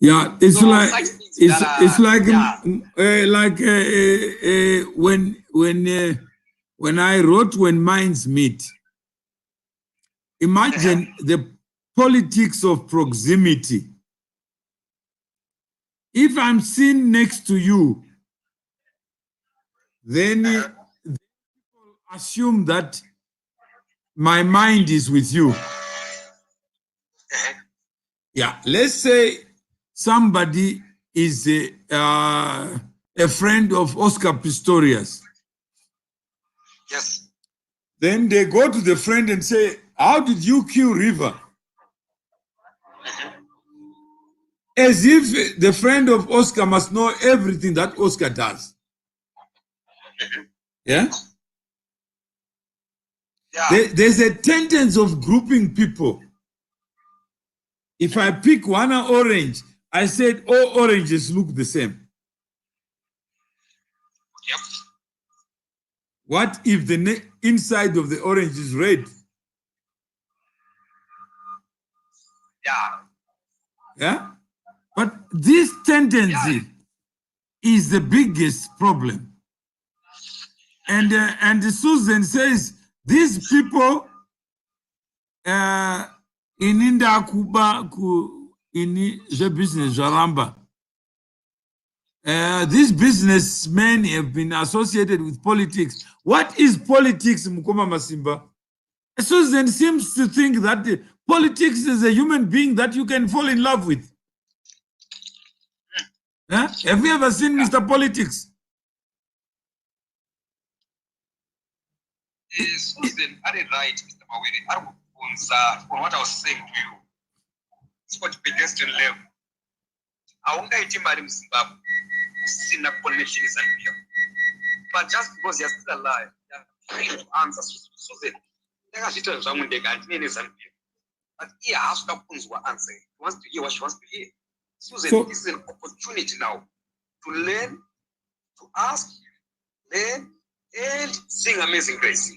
Yeah, it's So like such things it's like yeah. when I wrote When Minds Meet. Imagine the politics of proximity. If I'm sitting next to you, then people assume that my mind is with you. Yeah, let's say somebody is a friend of Oscar Pistorius. Yes. Then they go to the friend and say, how did you kill River? As if the friend of Oscar must know everything that Oscar does. Yeah? There's a tendency of grouping people. If I pick one orange, I said all oranges look the same. Yep. What if the inside of the orange is red? Yeah. Yeah? But this tendency is the biggest problem. And Susan says, these people ininda kuba ini je business jaramba. These businessmen have been associated with politics. What is politics, Mukoma Masimba? Susan seems to think that politics is a human being that you can fall in love with. Have you ever seen Mr. Politics? Susan, I did right, Mr. Mawere. On what I was saying to you, it's got pedestrian level. I won't get him by the Zimbabwe. Seen that connection is unreal. But just because you're still alive, you're trying to answer Susan. But here, Africa will answer. He wants to hear what she wants to hear. Susan, so, this is an opportunity now to learn, to ask, learn, and sing Amazing Grace.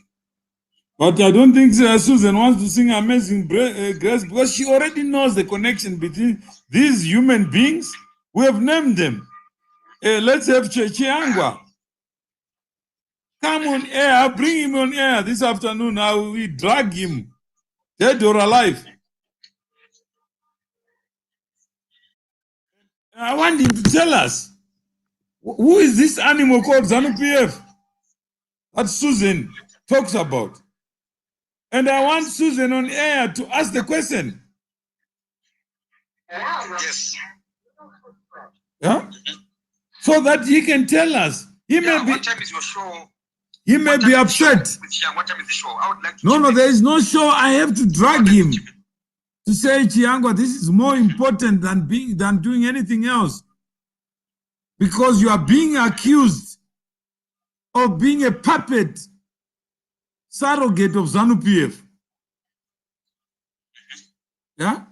But I don't think Susan wants to sing Amazing Grace because she already knows the connection between these human beings. We have named them. Let's have Chiangwa. Come on air, bring him on air this afternoon. Now we drag him, dead or alive. I want him to tell us who is this animal called ZANU-PF that Susan talks about. And I want Susan on air to ask the question. Yes. Yeah? So that he can tell us. He may be. What time is your show? He may be upset. What time is the show? I would like to No, there is no show. I have to drag him to say, Chiangwa, this is more important than doing anything else. Because you are being accused of being a puppet, surrogate of ZANU-PF. Yeah?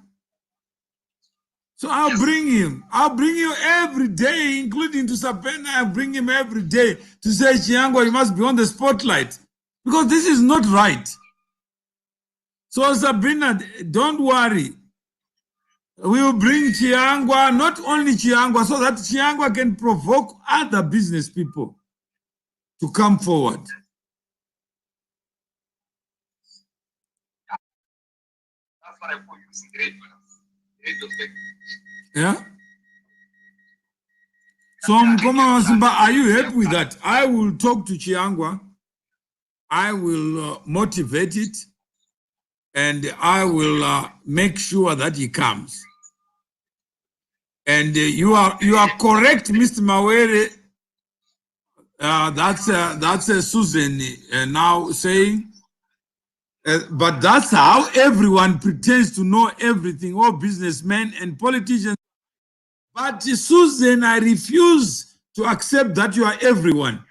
So I'll bring him. I'll bring you every day, including to Sabena. I'll bring him every day to say, Chiangwa, you must be on the spotlight. Because this is not right. So Sabina, don't worry. We will bring Chiangwa, not only Chiangwa, so that Chiangwa can provoke other business people to come forward. That's what I call using great manners. Yeah? So, Mkoma Masimba, are you happy with that? I will talk to Chiangwa. I will motivate it. And I will make sure that he comes. And you are correct, Mr. Mawere. That's Susan now saying. But that's how everyone pretends to know everything, all businessmen and politicians. But Susan, I refuse to accept that you are everyone.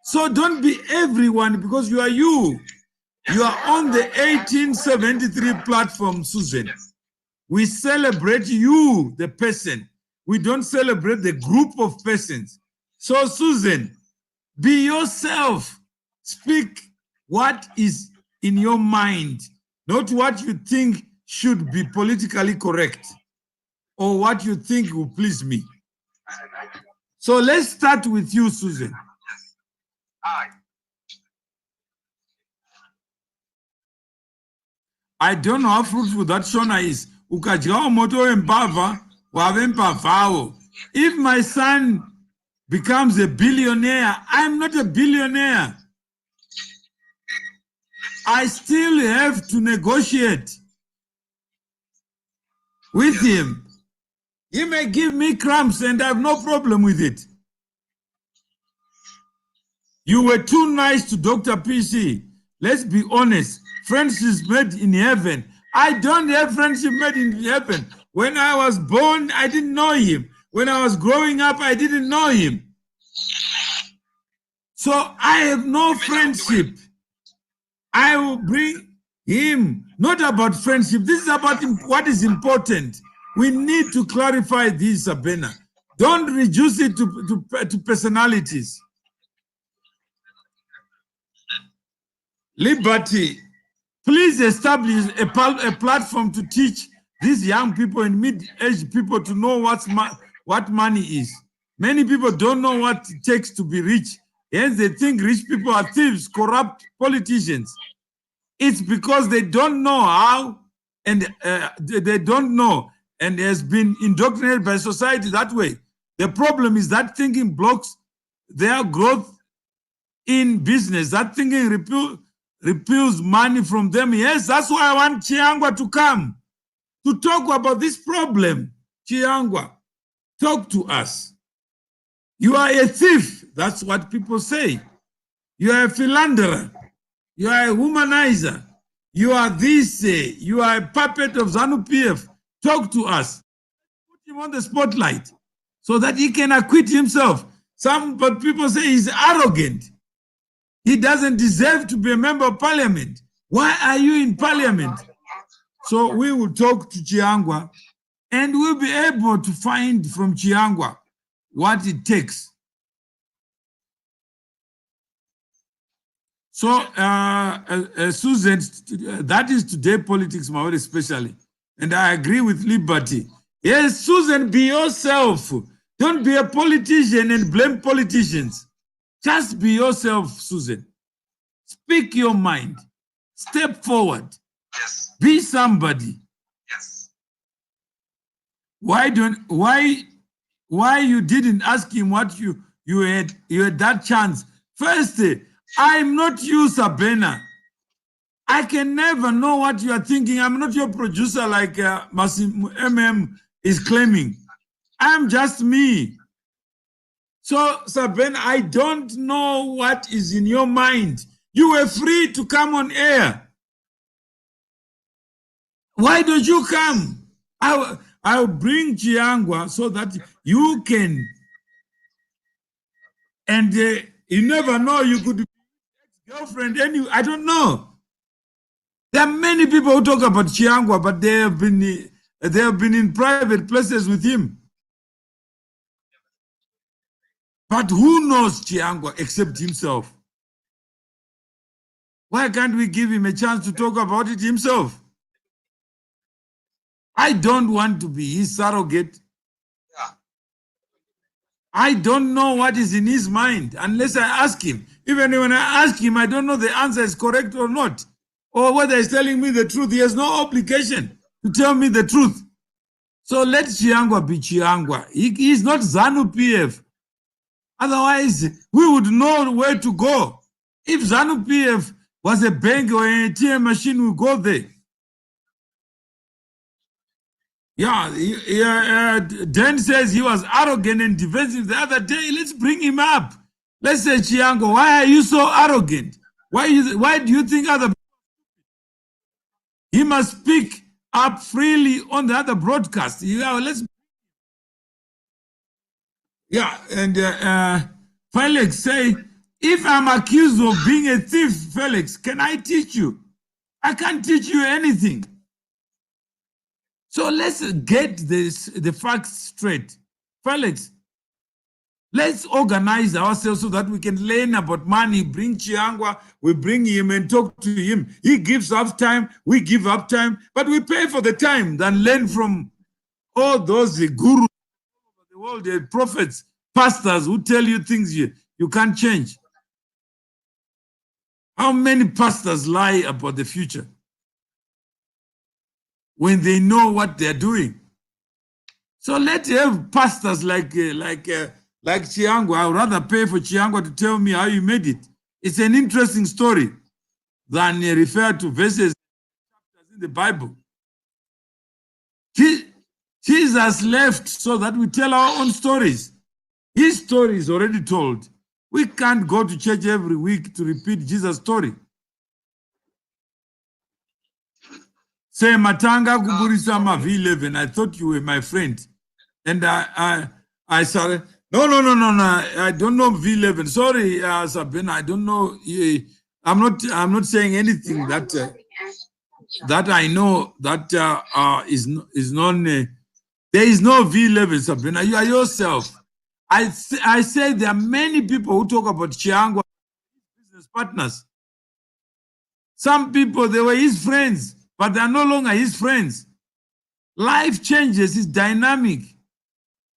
So don't be everyone because you are you. You are on the 1873 platform, Susan. We celebrate you, the person. We don't celebrate the group of persons. So, Susan, be yourself. Speak what is in your mind, not what you think should be politically correct or what you think will please me. So let's start with you, Susan. I don't know how fruitful that Shona is. If my son becomes a billionaire, I'm not a billionaire. I still have to negotiate with him. He may give me crumbs and I have no problem with it. You were too nice to Dr. PC. Let's be honest. Friendships made in heaven. I don't have friendship made in heaven. When I was born, I didn't know him. When I was growing up, I didn't know him. So I have no friendship. I will bring him. Not about friendship. This is about what is important. We need to clarify this, Sabena. Don't reduce it to personalities. Liberty. Please establish a platform to teach these young people and mid-aged people to know what money is. Many people don't know what it takes to be rich. Hence, they think rich people are thieves, corrupt politicians. It's because they don't know how, and they don't know, and has been indoctrinated by society that way. The problem is that thinking blocks their growth in business. That thinking repels money from them. Yes, that's why I want Chiangwa to come to talk about this problem. Chiangwa, talk to us. You are a thief. That's what people say. You are a philanderer. You are a humanizer. You are this. You are a puppet of ZANU-PF. Talk to us. Put him on the spotlight so that he can acquit himself. But people say he's arrogant. He doesn't deserve to be a member of parliament. Why are you in parliament? So we will talk to Chiangwa and we'll be able to find from Chiangwa what it takes. So, Susan, that is today politics, Maori especially. And I agree with Liberty. Yes, Susan, be yourself. Don't be a politician and blame politicians. Just be yourself, Susan. Speak your mind. Step forward. Yes. Be somebody. Yes. Why you didn't ask him what you had that chance? First, I'm not you, Sabena. I can never know what you are thinking. I'm not your producer like Masim MM is claiming. I'm just me. So, Sabena, I don't know what is in your mind. You were free to come on air. Why don't you come? I'll bring Chiangwa so that you can. And you never know, you could be ex-girlfriend. I don't know. There are many people who talk about Chiangwa, but they have been in private places with him. But who knows Chiangwa except himself? Why can't we give him a chance to talk about it himself? I don't want to be his surrogate. I don't know what is in his mind unless I ask him. Even when I ask him, I don't know the answer is correct or not. Or whether he's telling me the truth. He has no obligation to tell me the truth. So let Chiangwa be Chiangwa. He is not ZANU PF. Otherwise, we would know where to go. If ZANU PF was a bank or an ATM machine, we go there. Yeah, Dan says he was arrogant and defensive the other day. Let's bring him up. Let's say, Chiangwa, why are you so arrogant? Why do you think other... He must speak up freely on the other broadcast. And Felix say, if I'm accused of being a thief, Felix, can I teach you? I can't teach you anything. So let's get the facts straight. Felix, let's organize ourselves so that we can learn about money. Bring Chiangwa, we bring him and talk to him. He gives up time, we give up time, but we pay for the time than learn from all those gurus of the world, the prophets, pastors who tell you things you can't change. How many pastors lie about the future when they know what they're doing? So let's have pastors like Chiangwa. I would rather pay for Chiangwa to tell me how you made it. It's an interesting story than refer to verses in the Bible. Jesus left so that we tell our own stories. His story is already told. We can't go to church every week to repeat Jesus' story. Say Matanga Kuburisama V11. I thought you were my friend. And I said, no. I don't know V11. Sorry, Sabina. I don't know. I'm not saying anything that I know that is known. There is no V11, Sabina. You are yourself. I say there are many people who talk about Chiangwa business partners. Some people, they were his friends, but they are no longer his friends. Life changes, it's dynamic.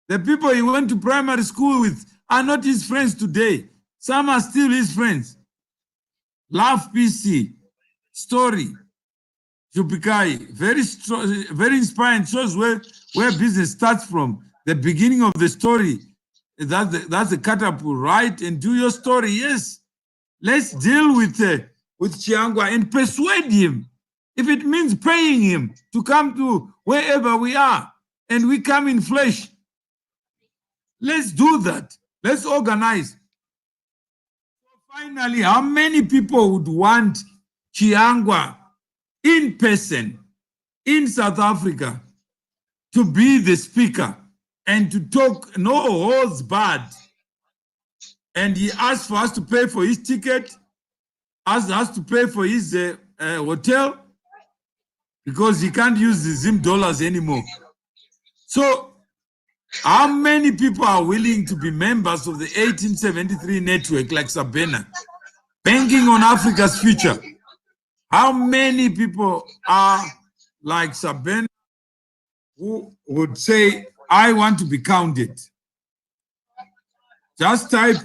The people he went to primary school with are not his friends today. Some are still his friends. Love PC, story, Jupikai, very inspiring, shows where business starts from. The beginning of the story, that's the catapult, right? And do your story, yes. Let's deal with Chiangwa and persuade him. If it means paying him to come to wherever we are, and we come in flesh, let's do that. Let's organize. So finally, how many people would want Chiangwa in person in South Africa to be the speaker and to talk no holds barred? And he asked for us to pay for his ticket, asked us to pay for his hotel, because he can't use the Zim dollars anymore. So how many people are willing to be members of the 1873 network like Sabena, banking on Africa's future? How many people are like Sabena who would say, I want to be counted? Just type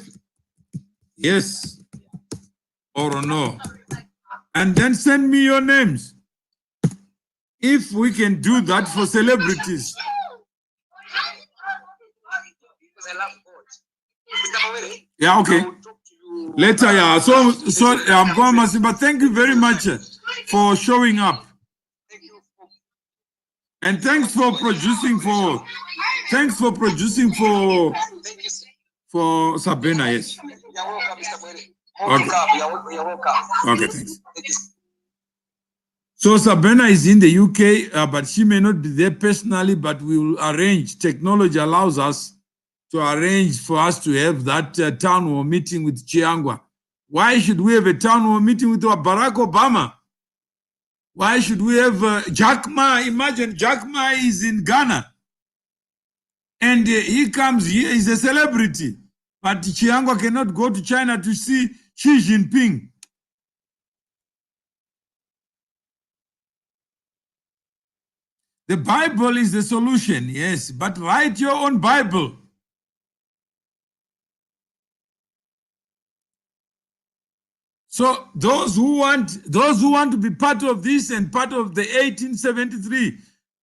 yes or no, and then send me your names. If we can do that for celebrities. Yeah, okay. Later, yeah. So I'm going to say, but thank you very much for showing up. And thanks for producing for For Sabina, yes. You're welcome, Mr. Mwere. Okay. You're welcome. Okay, thanks. So Sabina is in the UK, but she may not be there personally, but we will arrange. Technology allows us to arrange for us to have that town hall meeting with Chiangwa. Why should we have a town hall meeting with Barack Obama? Why should we have Jack Ma? Imagine Jack Ma is in Ghana. And he comes here, he's a celebrity. But Chiangwa cannot go to China to see Xi Jinping. The Bible is the solution, yes, but write your own Bible. So those who want to be part of this and part of the 1873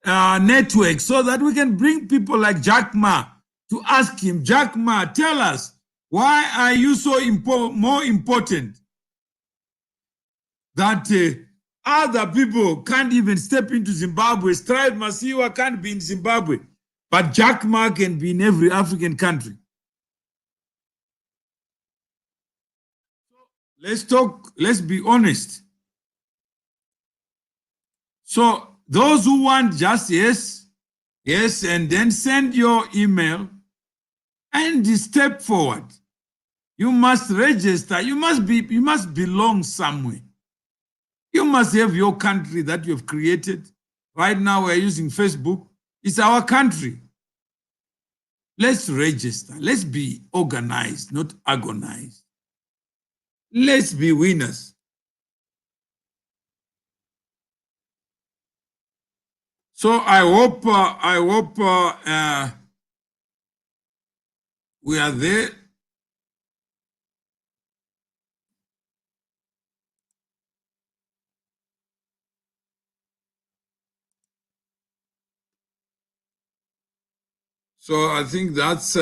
network, so that we can bring people like Jack Ma to ask him, Jack Ma, tell us, why are you so more important that other people can't even step into Zimbabwe? Strive Masiwa can't be in Zimbabwe, but Jack Ma can be in every African country. Let's talk, let's be honest. So those who want just yes, yes, and then send your email and step forward. You must register. You must belong somewhere. You must have your country that you have created. Right now we're using Facebook. It's our country. Let's register. Let's be organized, not agonized. Let's be winners. So I hope we are there. So I think that's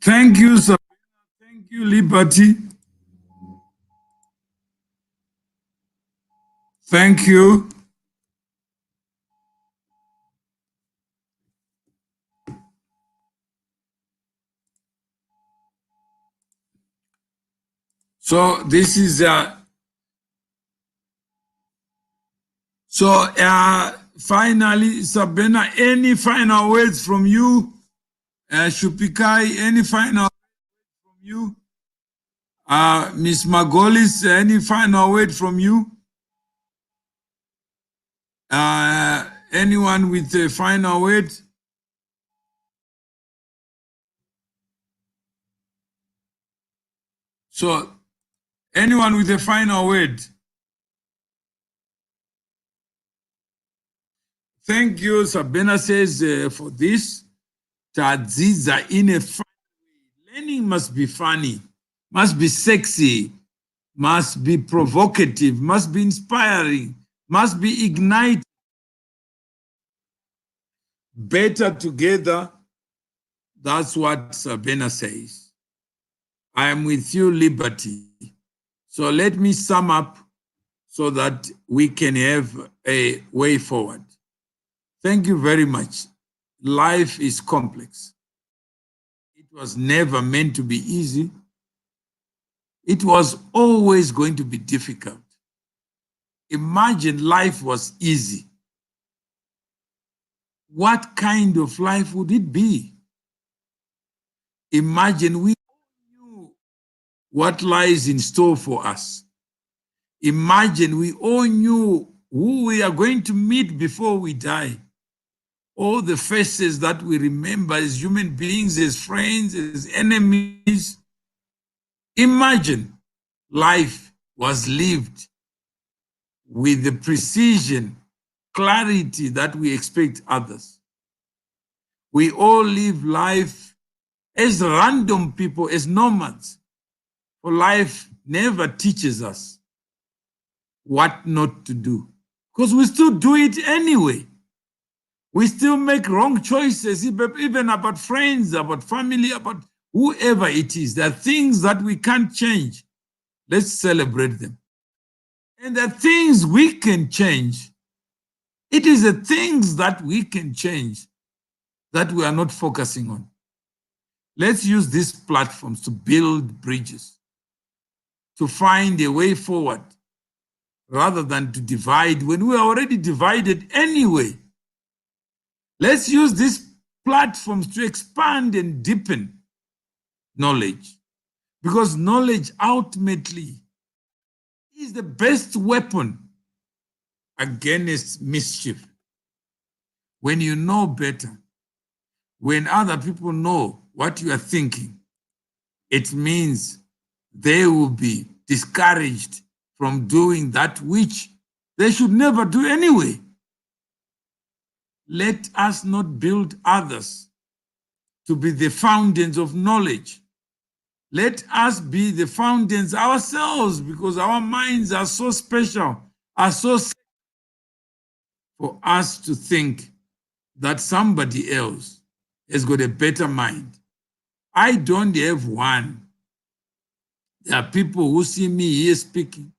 thank you, sir. Thank you, Liberty. Thank you. So this is finally, Sabina, any final words from you? Shupikai, any final words from you? Miss Magolis, any final word from you? Anyone with a final word? So, anyone with a final word? Thank you, Sabina says, for this. Tadziza in a funny way. Learning must be funny, must be sexy, must be provocative, must be inspiring, must be igniting. Better together. That's what Sabina says. I am with you, Liberty. So let me sum up so that we can have a way forward. Thank you very much. Life is complex. It was never meant to be easy. It was always going to be difficult. Imagine life was easy. What kind of life would it be? Imagine we knew what lies in store for us. Imagine we all knew who we are going to meet before we die. All the faces that we remember as human beings, as friends, as enemies. Imagine life was lived with the precision, clarity that we expect others. We all live life as random people, as nomads. For life never teaches us. what not to do. Because we still do it anyway. We still make wrong choices, even about friends, about family, about whoever it is. There are things that we can't change. Let's celebrate them. And the things we can change. It is the things that we can change that we are not focusing on. Let's use these platforms to build bridges, to find a way forward, rather than to divide when we are already divided anyway. Let's use these platforms to expand and deepen knowledge, because knowledge ultimately is the best weapon against mischief. When you know better, when other people know what you are thinking, it means they will be discouraged from doing that which they should never do anyway. Let us not build others to be the fountains of knowledge. Let us be the fountains ourselves, because our minds are so special, are so for us to think that somebody else has got a better mind. I don't have one. There are people who see me here speaking,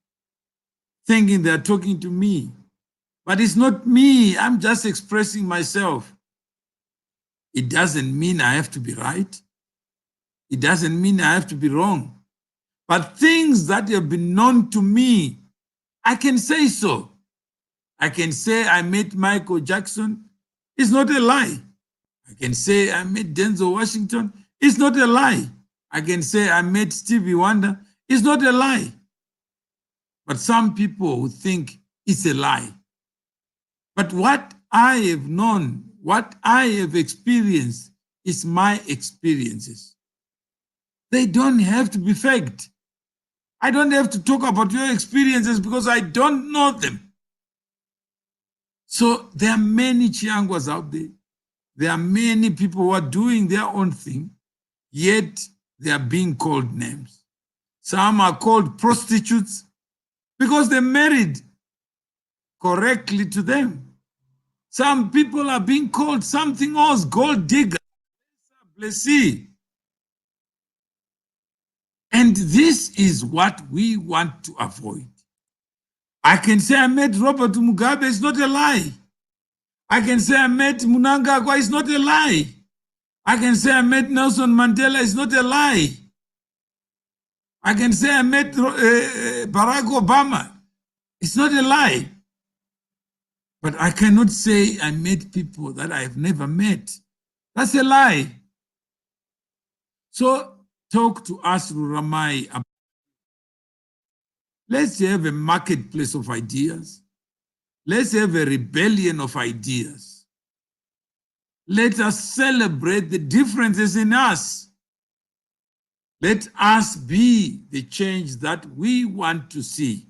thinking they're talking to me, but it's not me. I'm just expressing myself. It doesn't mean I have to be right. It doesn't mean I have to be wrong. But things that have been known to me, I can say so. I can say I met Michael Jackson. It's not a lie. I can say I met Denzel Washington. It's not a lie. I can say I met Stevie Wonder. It's not a lie. But some people who think it's a lie. But what I have known, what I have experienced is my experiences. They don't have to be faked. I don't have to talk about your experiences because I don't know them. So there are many Chiangwas out there. There are many people who are doing their own thing, yet they are being called names. Some are called prostitutes because they married correctly to them. Some people are being called something else, gold digger, blessee. And this is what we want to avoid. I can say I met Robert Mugabe, it's not a lie. I can say I met Mnangagwa, it's not a lie. I can say I met Nelson Mandela, it's not a lie. I can say I met Barack Obama, it's not a lie. But I cannot say I met people that I have never met. That's a lie. So talk to us, Ruramai. Let's have a marketplace of ideas. Let's have a rebellion of ideas. Let us celebrate the differences in us. Let us be the change that we want to see.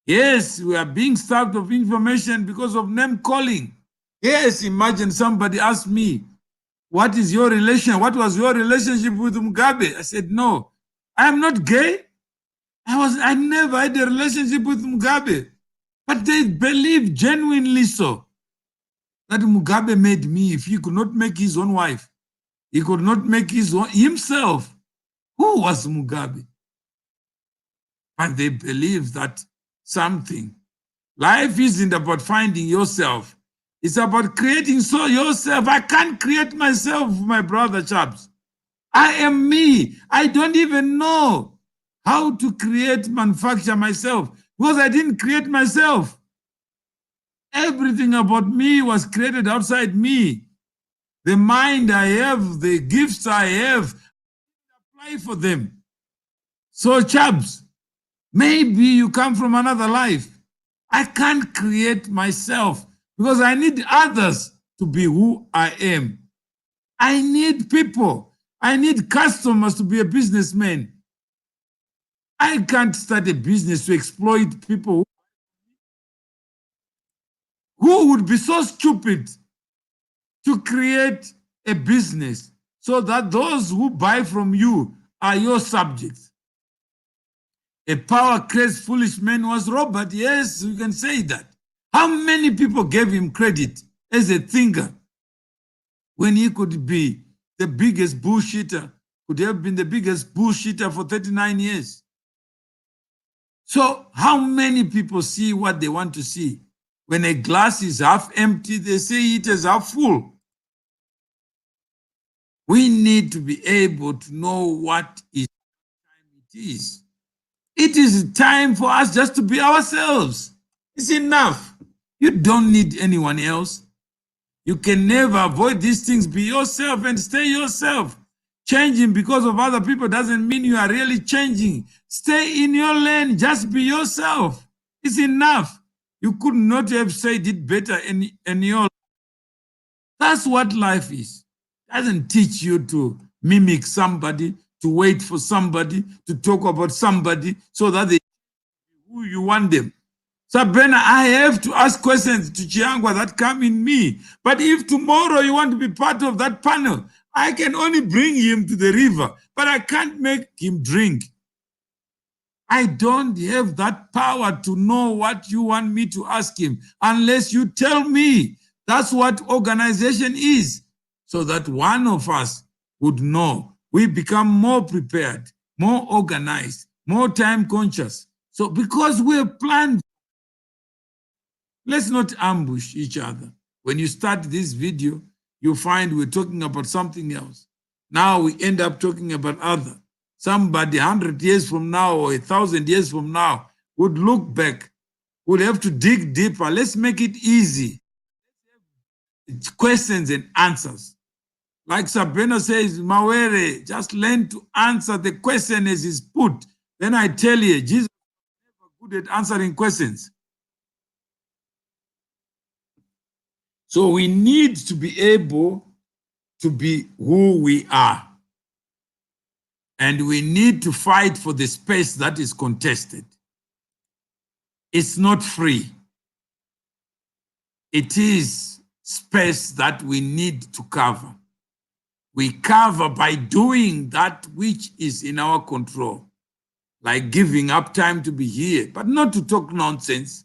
Yes, we are being starved of information because of name calling. Yes, imagine somebody asked me, what is your relation? What was your relationship with Mugabe? I said, no, I am not gay. I never had a relationship with Mugabe. But they believe genuinely so that Mugabe made me. If he could not make his own wife, he could not make his own himself. Who was Mugabe? And they believe that something. Life isn't about finding yourself. It's about creating yourself. I can't create myself, my brother chaps. I am me. I don't even know how to manufacture myself because I didn't create myself. Everything about me was created outside me. The mind I have, the gifts I have, apply for them. So chaps, maybe you come from another life. I can't create myself because I need others to be who I am. I need people. I need customers to be a businessman. I can't start a business to exploit people who would be so stupid to create a business so that those who buy from you are your subjects. A power-crazed foolish man was Robert. Yes, you can say that. How many people gave him credit as a thinker when he could be the biggest bullshitter, could have been the biggest bullshitter for 39 years? So how many people see what they want to see? When a glass is half empty, they say it is half full. We need to be able to know what is time it is. It is time for us just to be ourselves. It's enough. You don't need anyone else. You can never avoid these things. Be yourself and stay yourself. Changing because of other people doesn't mean you are really changing. Stay in your lane. Just be yourself. It's enough. You could not have said it better in your. That's what life is. It doesn't teach you to mimic somebody, to wait for somebody, to talk about somebody so that they who you want them. Sabena, I have to ask questions to Chiangwa that come in me. But if tomorrow you want to be part of that panel, I can only bring him to the river, but I can't make him drink. I don't have that power to know what you want me to ask him unless you tell me. That's what organization is, so that one of us would know. We become more prepared, more organized, more time conscious. So because we have planned, let's not ambush each other. When you start this video, you find we're talking about something else. Now we end up talking about other. Somebody 100 years from now or 1,000 years from now would look back, would have to dig deeper. Let's make it easy. It's questions and answers. Like Sabena says, Mawere, just learn to answer the question as is put. Then I tell you, Jesus was never good at answering questions. So we need to be able to be who we are. And we need to fight for the space that is contested. It's not free. It is space that we need to cover. We cover by doing that which is in our control, like giving up time to be here, but not to talk nonsense,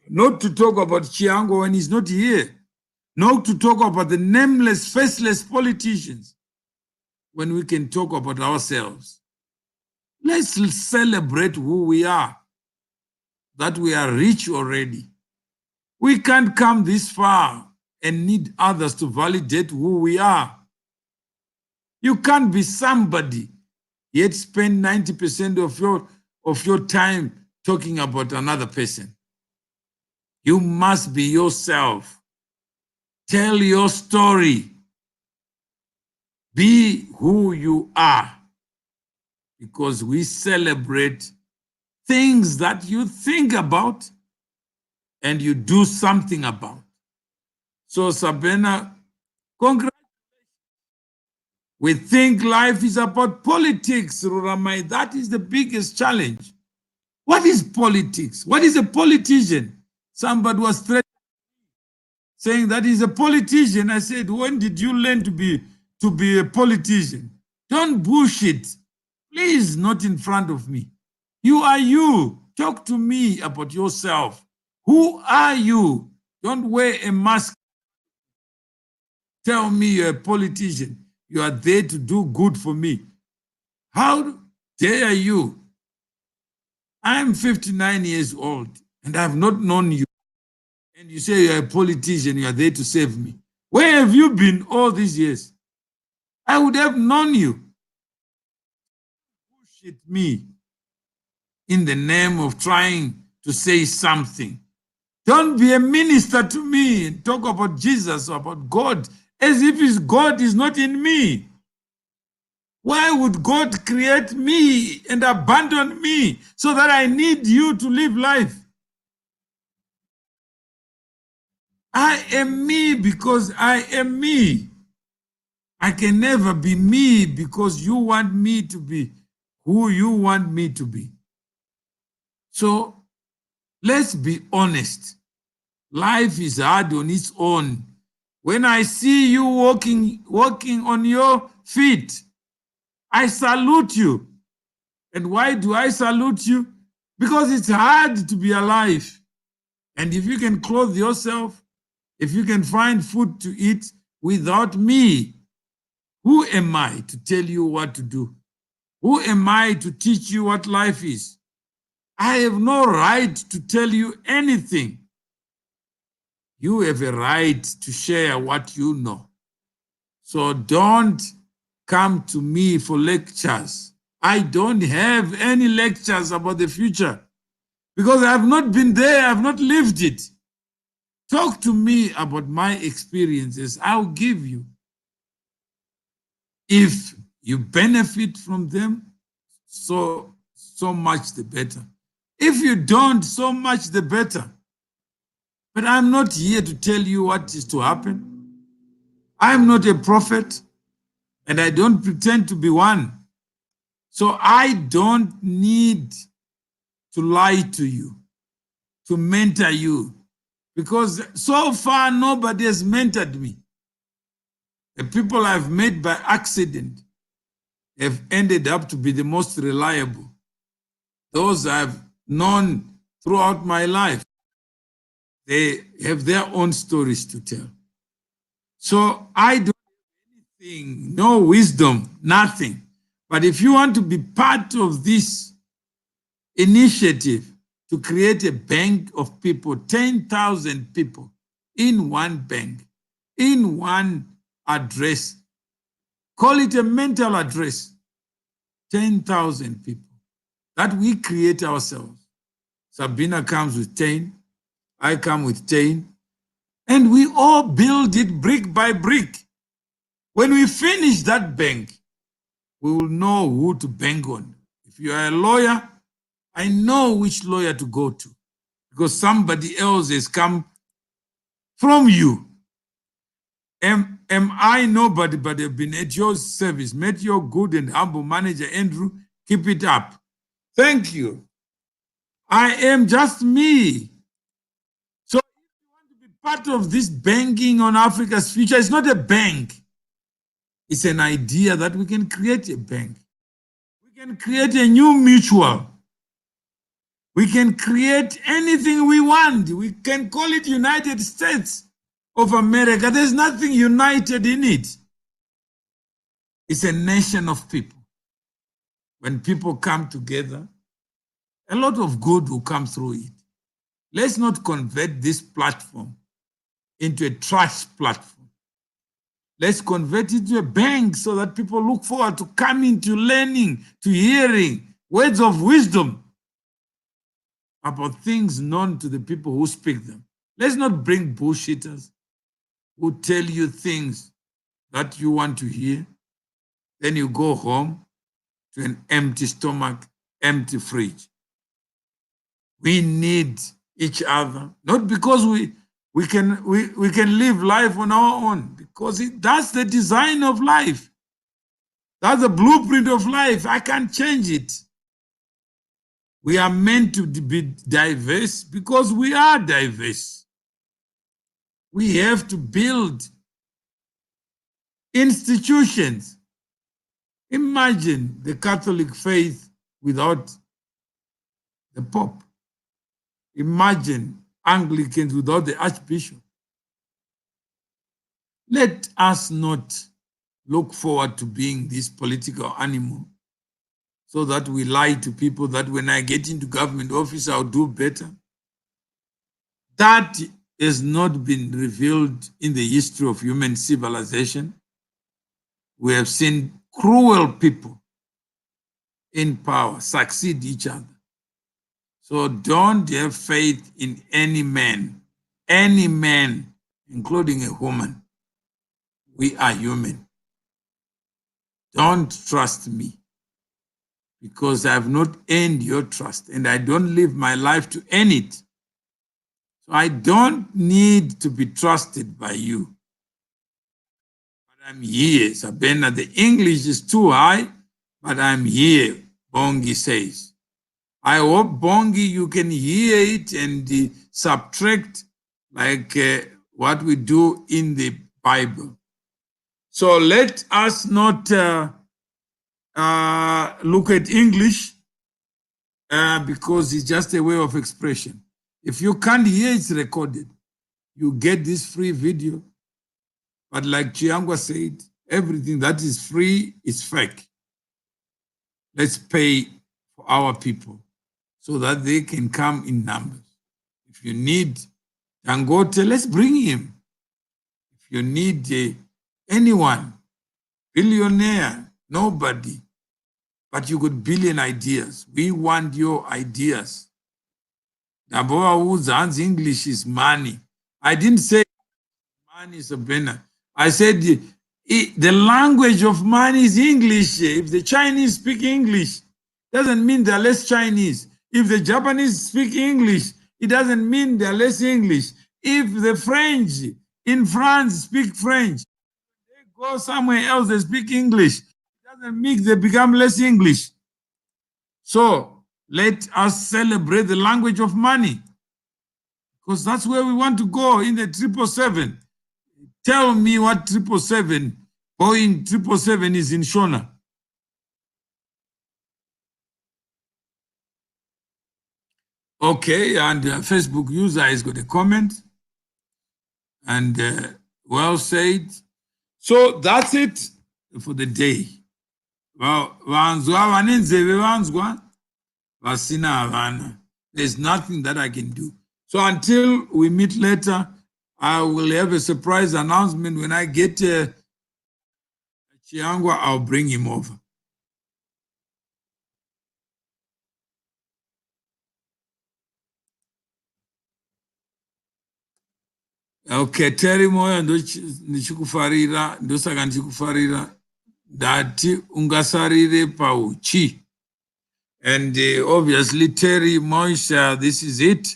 not to talk about Chiango when he's not here, not to talk about the nameless, faceless politicians when we can talk about ourselves. Let's celebrate who we are, that we are rich already. We can't come this far and need others to validate who we are. You can't be somebody yet spend 90% of your time talking about another person. You must be yourself. Tell your story. Be who you are, because we celebrate things that you think about and you do something about. So Sabena, congratulations. We think life is about politics, Ruramai. That is the biggest challenge. What is politics? What is a politician? Somebody was threatening, saying that he's a politician. I said, when did you learn to be a politician? Don't bullshit. Please, not in front of me. You are you. Talk to me about yourself. Who are you? Don't wear a mask. Tell me you're a politician. You are there to do good for me. How dare you? I am 59 years old and I have not known you. And you say you're a politician, you are there to save me. Where have you been all these years? I would have known you. Bullshit me in the name of trying to say something. Don't be a minister to me and talk about Jesus or about God as if his God is not in me. Why would God create me and abandon me so that I need you to live life? I am me because I am me. I can never be me because you want me to be who you want me to be. So let's be honest. Life is hard on its own. When I see you walking on your feet, I salute you. And why do I salute you? Because it's hard to be alive. And if you can clothe yourself, if you can find food to eat without me, who am I to tell you what to do? Who am I to teach you what life is? I have no right to tell you anything. You have a right to share what you know. So don't come to me for lectures. I don't have any lectures about the future because I have not been there, I have not lived it. Talk to me about my experiences. I'll give you. If you benefit from them, so much the better. If you don't, so much the better. But I'm not here to tell you what is to happen. I'm not a prophet, and I don't pretend to be one. So I don't need to lie to you, to mentor you, because so far nobody has mentored me. The people I've met by accident have ended up to be the most reliable. Those I've known throughout my life, they have their own stories to tell. So I don't have anything, no wisdom, nothing. But if you want to be part of this initiative to create a bank of people, 10,000 people in one bank, in one address, call it a mental address, 10,000 people that we create ourselves. Sabina comes with 10, I come with 10, and we all build it brick by brick. When we finish that bank, we will know who to bank on. If you are a lawyer, I know which lawyer to go to because somebody else has come from you. Am I nobody but have been at your service, met your good and humble manager, Andrew? Keep it up. Thank you. I am just me. So if you want to be part of this banking on Africa's future, it's not a bank. It's an idea that we can create a bank. We can create a new mutual. We can create anything we want. We can call it United States of America. There's nothing united in it. It's a nation of people. When people come together, a lot of good will come through it. Let's not convert this platform into a trash platform. Let's convert it to a bank so that people look forward to coming, to learning, to hearing words of wisdom about things known to the people who speak them. Let's not bring bullshitters who tell you things that you want to hear. Then you go home to an empty stomach, empty fridge. We need each other, not because we can live life on our own, because that's the design of life. That's the blueprint of life. I can't change it. We are meant to be diverse because we are diverse. We have to build institutions. Imagine the Catholic faith without the Pope. Imagine Anglicans without the Archbishop. Let us not look forward to being this political animal so that we lie to people that when I get into government office, I'll do better. That has not been revealed in the history of human civilization. We have seen cruel people in power succeed each other. So don't have faith in any man, including a woman. We are human. Don't trust me because I have not earned your trust and I don't live my life to earn it. So I don't need to be trusted by you. But I'm here, Sabena. The English is too high, but I'm here, Bongi says. I hope, Bongi, you can hear it and subtract like what we do in the Bible. So let us not look at English because it's just a way of expression. If you can't hear, it's recorded. You get this free video. But like Chiangwa said, everything that is free is fake. Let's pay for our people so that they can come in numbers. If you need Dangote, let's bring him. If you need anyone, billionaire, nobody, but you got billion ideas. We want your ideas. Naboa Woods English is money. I didn't say money is a banner. I said the language of money is English. If the Chinese speak English, doesn't mean they're less Chinese. If the Japanese speak English, it doesn't mean they're less English. If the French in France speak French, they go somewhere else, they speak English. It doesn't mean they become less English. So let us celebrate the language of money, because that's where we want to go in the 777. Tell me what 777, Boeing 777 is in Shona. Okay, and Facebook user has got a comment. And well said. So that's it for the day. There's nothing that I can do. So until we meet later, I will have a surprise announcement. When I get Chiangwa, I'll bring him over. Okay, Terry Moya ndichikufarira ndosaka ndichikufarira ndati ungasarire pauchi. And obviously Terry Moisha, this is it.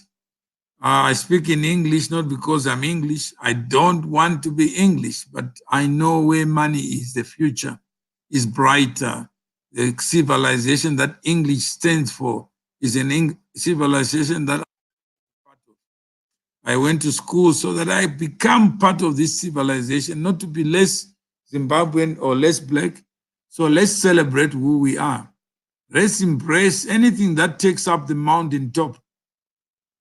I speak in English not because I'm English. I don't want to be English, but I know where money is. The future is brighter. The civilization that English stands for is an civilization that I went to school so that I become part of this civilization, not to be less Zimbabwean or less black. So let's celebrate who we are. Let's embrace anything that takes up the mountain top.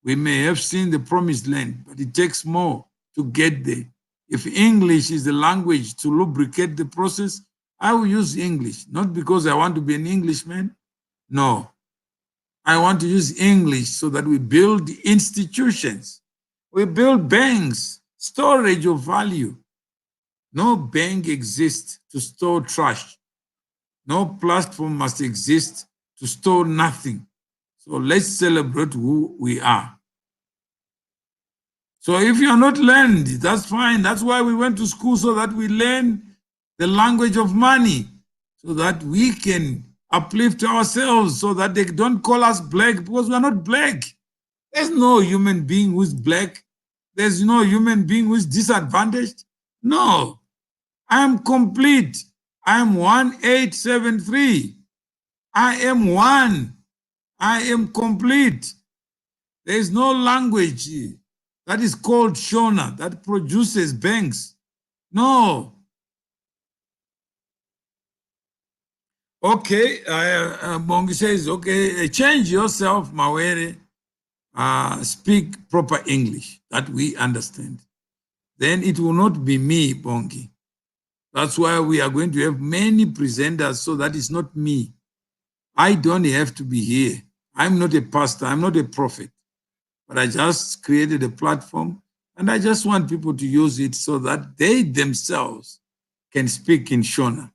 We may have seen the promised land, but it takes more to get there. If English is the language to lubricate the process, I will use English, not because I want to be an Englishman. No, I want to use English so that we build institutions. We build banks, storage of value. No bank exists to store trash. No platform must exist to store nothing. So let's celebrate who we are. So if you're not learned, that's fine. That's why we went to school, so that we learn the language of money, so that we can uplift ourselves, so that they don't call us black, because we're not black. There's no human being who's black. There's no human being who's disadvantaged. No, I am complete. I am 1873. I am one. I am complete. There is no language that is called Shona that produces banks. No. Okay, Bongi says, okay, change yourself, Mawere. Speak proper English that we understand. Then it will not be me, Bongi. That's why we are going to have many presenters, so that it's not me. I don't have to be here. I'm not a pastor. I'm not a prophet. But I just created a platform, and I just want people to use it so that they themselves can speak in Shona.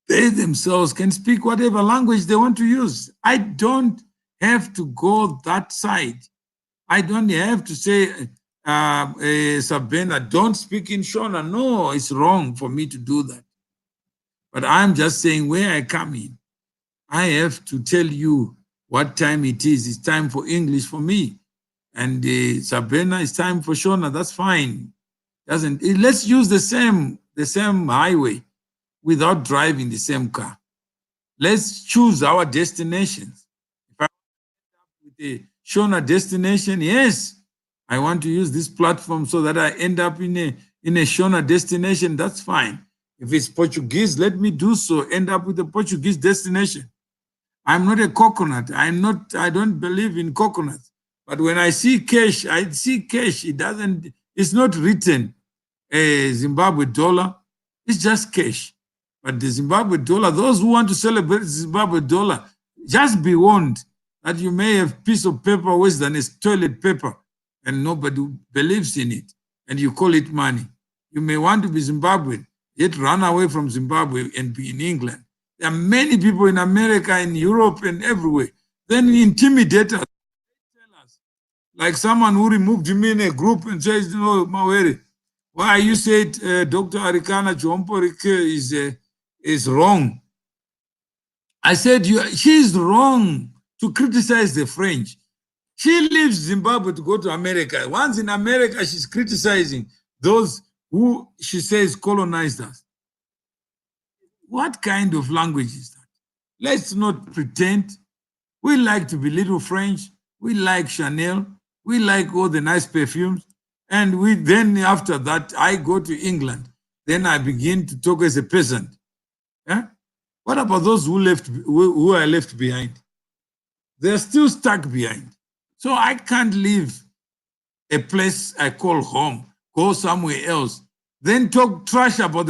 They themselves can speak whatever language they want to use. I don't have to go that side. I don't have to say, Sabina, don't speak in Shona. No, it's wrong for me to do that. But I'm just saying where I come in. I have to tell you what time it is. It's time for English for me. And Sabina, it's time for Shona. That's fine. Let's use the same highway without driving the same car. Let's choose our destinations. If I end up with a Shona destination, yes, I want to use this platform so that I end up in a Shona destination. That's fine. If it's Portuguese, let me do so. End up with a Portuguese destination. I'm not a coconut. I don't believe in coconuts. But when I see cash, it's not written a Zimbabwe dollar. It's just cash. But the Zimbabwe dollar, those who want to celebrate the Zimbabwe dollar, just be warned that you may have a piece of paper worse than a toilet paper and nobody believes in it and you call it money. You may want to be Zimbabwean, yet run away from Zimbabwe and be in England. There are many people in America, in Europe, and everywhere. Then intimidate us. Like someone who removed me in a group and says, no, Mawere, why you said Dr. Arikana Chomporike is wrong. I said, she's wrong to criticize the French. She leaves Zimbabwe to go to America. Once in America, she's criticizing those who she says colonized us. What kind of language is that? Let's not pretend. We like to be little French. We like Chanel. We like all the nice perfumes. And then after that, I go to England. Then I begin to talk as a peasant. Yeah? What about those who are left behind? They're still stuck behind. So I can't leave a place I call home, go somewhere else, then talk trash about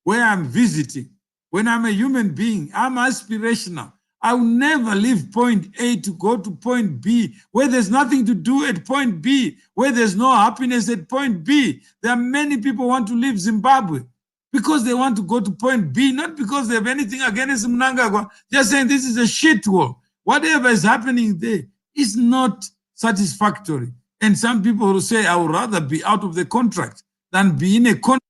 where I'm visiting. When I'm a human being, I'm aspirational. I will never leave point A to go to point B, where there's nothing to do at point B, where there's no happiness at point B. There are many people who want to leave Zimbabwe because they want to go to point B, not because they have anything against Mnangagwa. They're saying this is a shit war. Whatever is happening there is not satisfactory. And some people will say, I would rather be out of the contract than be in a contract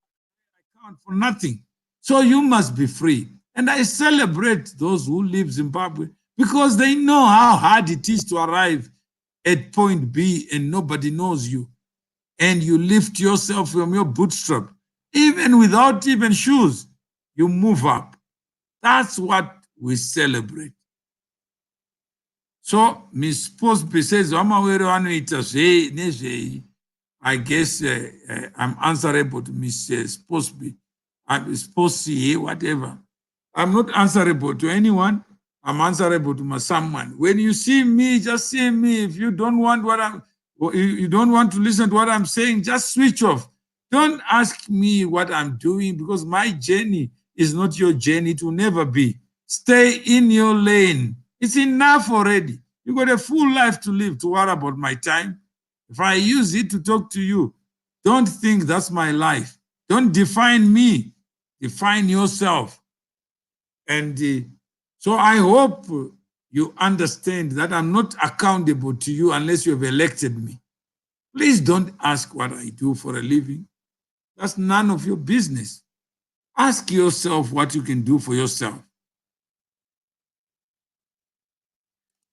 for nothing. So you must be free. And I celebrate those who leave Zimbabwe because they know how hard it is to arrive at point B and nobody knows you. And you lift yourself from your bootstrap. Even without even shoes, you move up. That's what we celebrate. So, Ms. Posby says, I guess I'm answerable to Ms. Posby. I'm supposed to say whatever. I'm not answerable to anyone. I'm answerable to someone. When you see me, just see me. If you don't want you don't want to listen to what I'm saying, just switch off. Don't ask me what I'm doing because my journey is not your journey. It will never be. Stay in your lane. It's enough already. You got a full life to live to worry about my time. If I use it to talk to you, don't think that's my life. Don't define me. Define yourself. And so I hope you understand that I'm not accountable to you unless you have elected me. Please don't ask what I do for a living. That's none of your business. Ask yourself what you can do for yourself.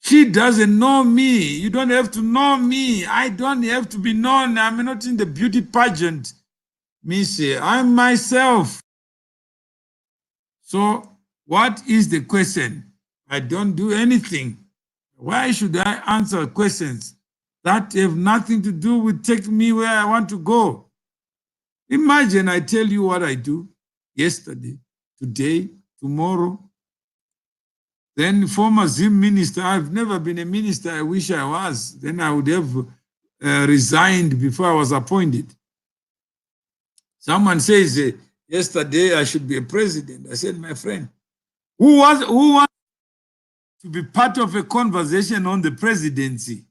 She doesn't know me. You don't have to know me. I don't have to be known. I'm not in the beauty pageant, Missy. I'm myself. So what is the question? I don't do anything. Why should I answer questions that have nothing to do with taking me where I want to go? Imagine I tell you what I do yesterday, today, tomorrow. Then former Zim minister, I've never been a minister, I wish I was. Then I would have resigned before I was appointed. Someone says, yesterday I should be a president. I said, my friend, who wants to be part of a conversation on the presidency?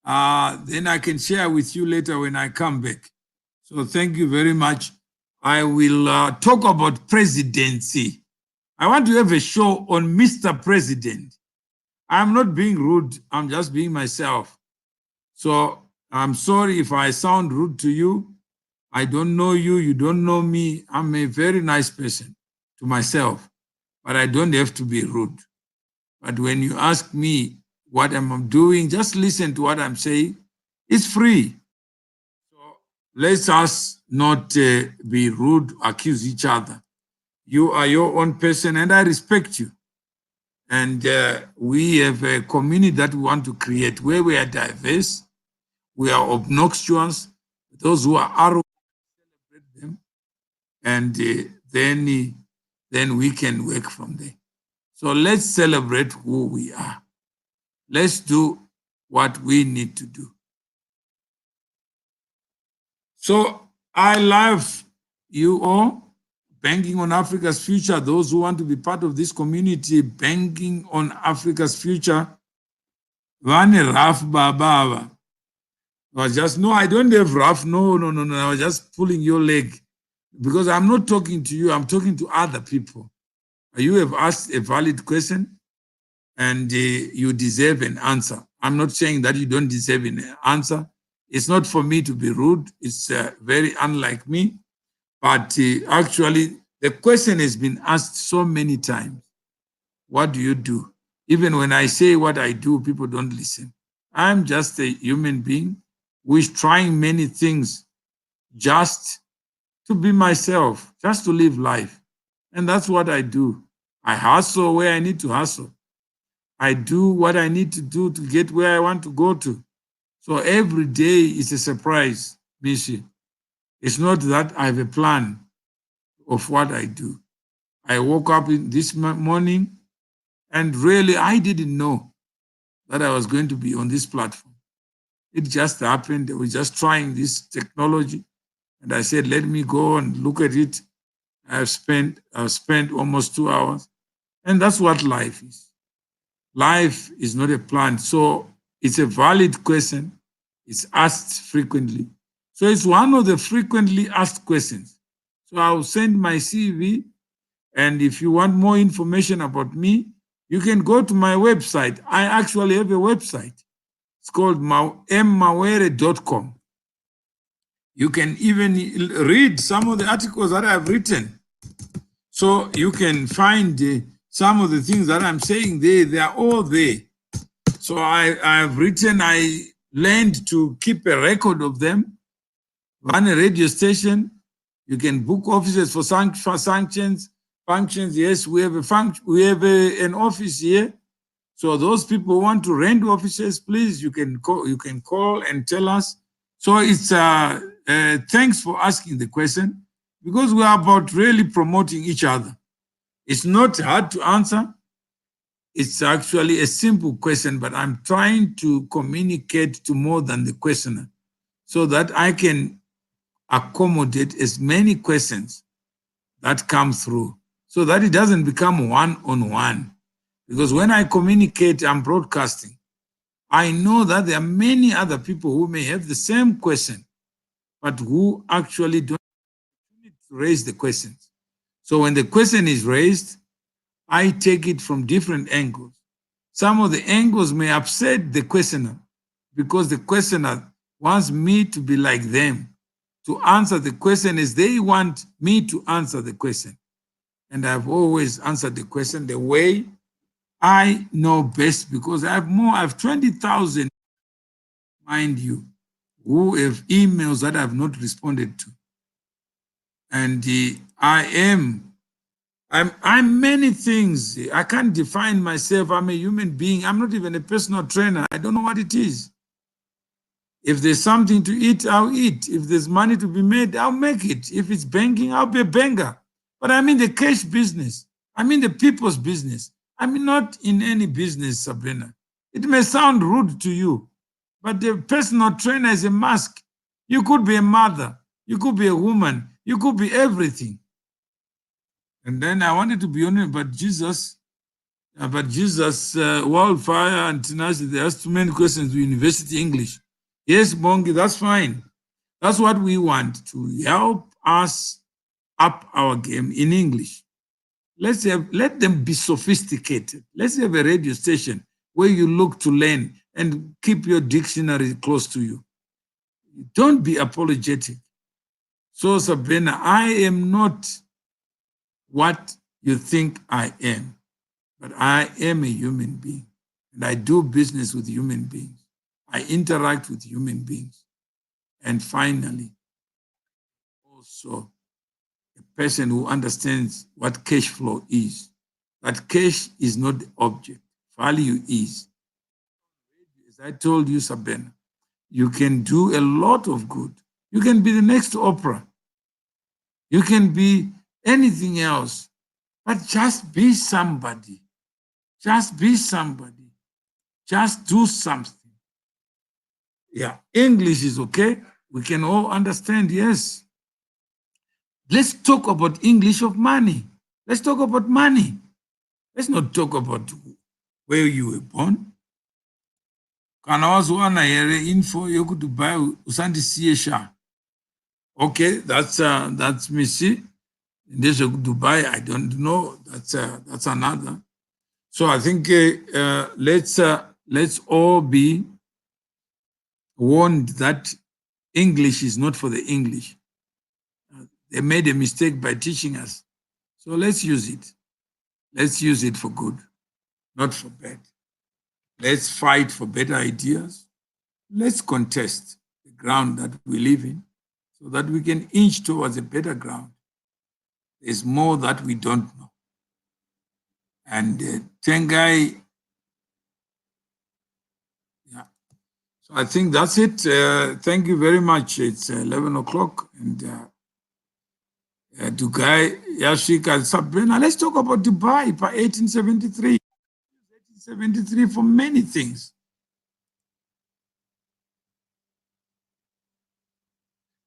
Then I can share with you later when I come back. So thank you very much. I will talk about presidency. I want to have a show on Mr. President. I'm not being rude. I'm just being myself. So I'm sorry if I sound rude to you. I don't know you. You don't know me. I'm a very nice person to myself, but I don't have to be rude. But when you ask me what I'm doing, just listen to what I'm saying. It's free. So let us not be rude, accuse each other. You are your own person and I respect you. And we have a community that we want to create where we are diverse, we are obnoxious, those who are arrogant, celebrate them, and then we can work from there. So let's celebrate who we are. Let's do what we need to do. So I love you all. Banking on Africa's future, those who want to be part of this community, banking on Africa's future. Vane Raf Baba. I was just, no, I don't have Raf. No. I was just pulling your leg because I'm not talking to you. I'm talking to other people. You have asked a valid question and you deserve an answer. I'm not saying that you don't deserve an answer. It's not for me to be rude. It's very unlike me. But actually, the question has been asked so many times. What do you do? Even when I say what I do, people don't listen. I'm just a human being who is trying many things just to be myself, just to live life. And that's what I do. I hustle where I need to hustle. I do what I need to do to get where I want to go to. So every day is a surprise, Mishi. It's not that I have a plan of what I do. I woke up this morning and really I didn't know that I was going to be on this platform. It just happened. I was just trying this technology and I said, let me go and look at it. I've spent almost 2 hours. And that's what life is. Life is not a plan. So it's a valid question. It's asked frequently. So it's one of the frequently asked questions. So I'll send my CV. And if you want more information about me, you can go to my website. I actually have a website. It's called mmawere.com. You can even read some of the articles that I've written. So you can find some of the things that I'm saying there. They are all there. So I've written, I learned to keep a record of them. Run a radio station. You can book offices for functions. Yes, we have an office here. So those people who want to rent offices, please, you can call and tell us. So it's thanks for asking the question because we are about really promoting each other. It's not hard to answer. It's actually a simple question, but I'm trying to communicate to more than the questioner so that I can accommodate as many questions that come through so that it doesn't become one-on-one. Because when I communicate, I'm broadcasting. I know that there are many other people who may have the same question, but who actually don't raise the questions. So when the question is raised, I take it from different angles. Some of the angles may upset the questioner because the questioner wants me to be like them, to answer the question as they want me to answer the question. And I've always answered the question the way I know best because I have 20,000, mind you, who have emails that I've not responded to. And I'm many things. I can't define myself. I'm a human being. I'm not even a personal trainer. I don't know what it is. If there's something to eat, I'll eat. If there's money to be made, I'll make it. If it's banking, I'll be a banker. But I'm in the cash business. I'm in the people's business. I'm not in any business, Sabrina. It may sound rude to you, but the personal trainer is a mask. You could be a mother. You could be a woman. You could be everything. And then I wanted to be honest, but Jesus, wildfire and tenacity, there's too many questions to university English. Yes, Bongi, that's fine. That's what we want, to help us up our game in English. Let them be sophisticated. Let's have a radio station where you look to learn and keep your dictionary close to you. Don't be apologetic. So, Sabrina, I am not what you think I am, but I am a human being, and I do business with human beings. I interact with human beings. And finally, also a person who understands what cash flow is. That cash is not the object, value is. As I told you, Sabrina, you can do a lot of good. You can be the next Oprah. You can be anything else, but just be somebody. Just be somebody. Just do something. Yeah, English is okay. We can all understand, yes. Let's talk about English of money. Let's talk about money. Let's not talk about where you were born. Kana wazowana here info yoku Dubai usandisiye sha. Okay, that's Missy. This Dubai, I don't know. That's another. So I think let's all be warned that English is not for the English. They made a mistake by teaching us. So let's use it. Let's use it for good, not for bad. Let's fight for better ideas. Let's contest the ground that we live in so that we can inch towards a better ground. There's more that we don't know. And Tengai, yeah. So I think that's it. Thank you very much. It's 11 o'clock. And Dubai, Yashika, Sabrina, let's talk about Dubai by 1873. 1873 for many things.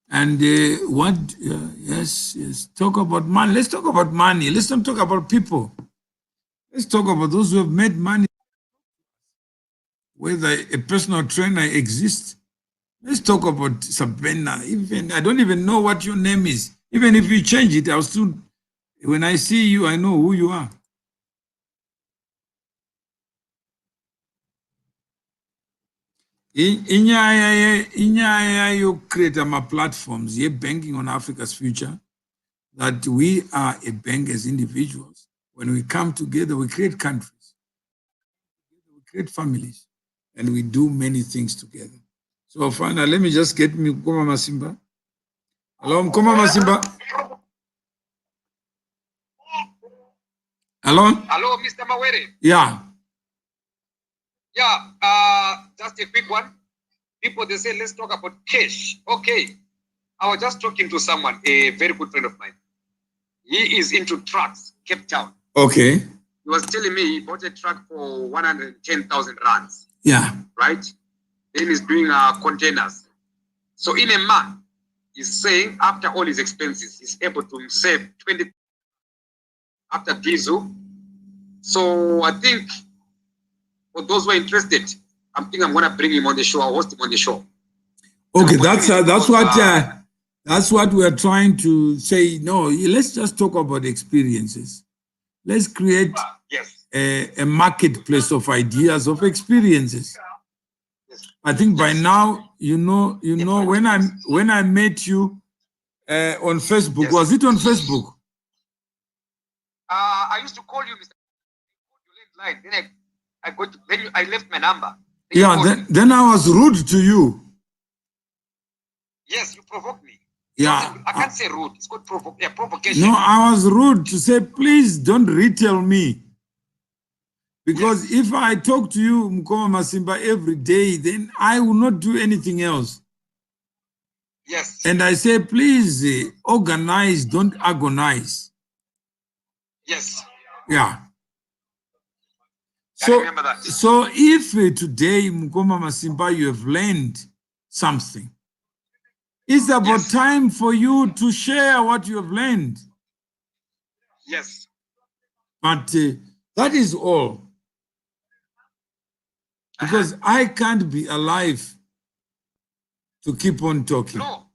And yes, talk about money. Let's talk about money. Let's not talk about people. Let's talk about those who have made money. Whether a personal trainer exists. Let's talk about Sabrina. Even I don't even know what your name is. Even if you change it, I'll still, when I see you, I know who you are. You create platforms, you're banking on Africa's future, that we are a bank as individuals. When we come together, we create countries, we create families, and we do many things together. So finally, let me just get Mkoma Masimba. Hello, Mkoma Masimba. Hello? Hello, Mr. Mawere. Yeah. Yeah, just a quick one. People, they say, let's talk about cash. Okay. I was just talking to someone, a very good friend of mine. He is into trucks, Cape Town. Okay. He was telling me he bought a truck for 110,000 rands. Yeah. Right? Then he's doing containers. So in a month, he's saying after all his expenses, he's able to save 20 after diesel. So I think for those who are interested, I think I'm going to bring him on the show. I'll host him on the show. Okay, that's what we are trying to say. No, let's just talk about experiences. Let's create a marketplace of ideas, of experiences. I think by now, you know, when I met you on Facebook, was it on Facebook? I used to call you, Mr. Line. Then I left my number. Then I was rude to you. Yes, you provoked me. Yeah. I can't say rude. It's called provocation. No, I was rude to say, please don't retell me. Because if I talk to you, Mkoma Masimba, every day, then I will not do anything else. Yes. And I say, please organize, don't agonize. Yes. Yeah. I remember that. So if today, Mkoma Masimba, you have learned something, it's about time for you to share what you have learned. Yes. But that is all. Because I can't be alive to keep on talking. No,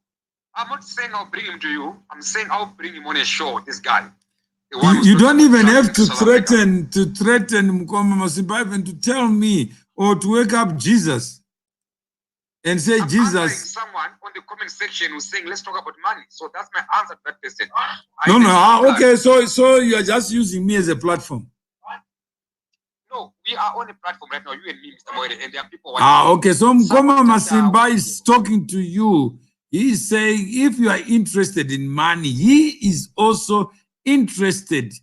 I'm not saying I'll bring him to you. I'm saying I'll bring him on a show, this guy. You don't even have to threaten Mkoma Masimba even to tell me or to wake up Jesus and say, I'm Jesus. Someone on the comment section who's saying, let's talk about money. So that's my answer to that person. Okay, so you are just using me as a platform. No, we are on a platform right now, you and me, Mr. Moede, and there are people watching. Okay, so Mkoma Masimba is talking to you. He is saying, if you are interested in money, he is also interested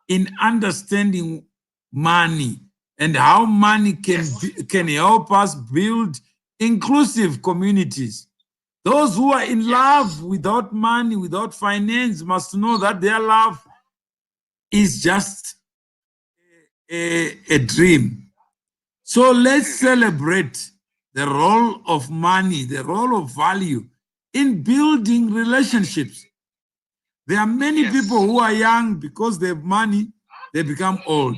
in understanding money and how money can help us build inclusive communities. Those who are in love without money, without finance, must know that their love is just a dream. So let's celebrate the role of money, the role of value in building relationships. There are many people who are young because they have money, they become old.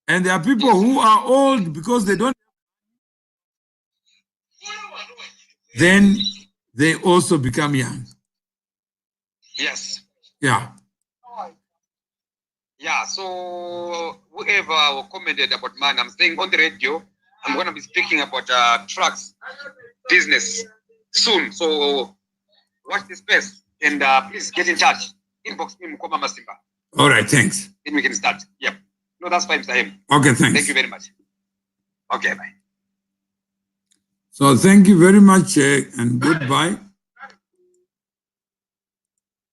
And there are people who are old because they don't. Then they also become young. Yes. Yeah. Yeah, so whoever commented about money, I'm saying on the radio, I'm going to be speaking about trucks business soon. So watch this space and please get in touch. Inbox me, Mukoma Masimba. All right, thanks. Then we can start. Yep. No, that's fine, Mr. M. Okay, thanks. Thank you very much. Okay, bye. So thank you very much and goodbye.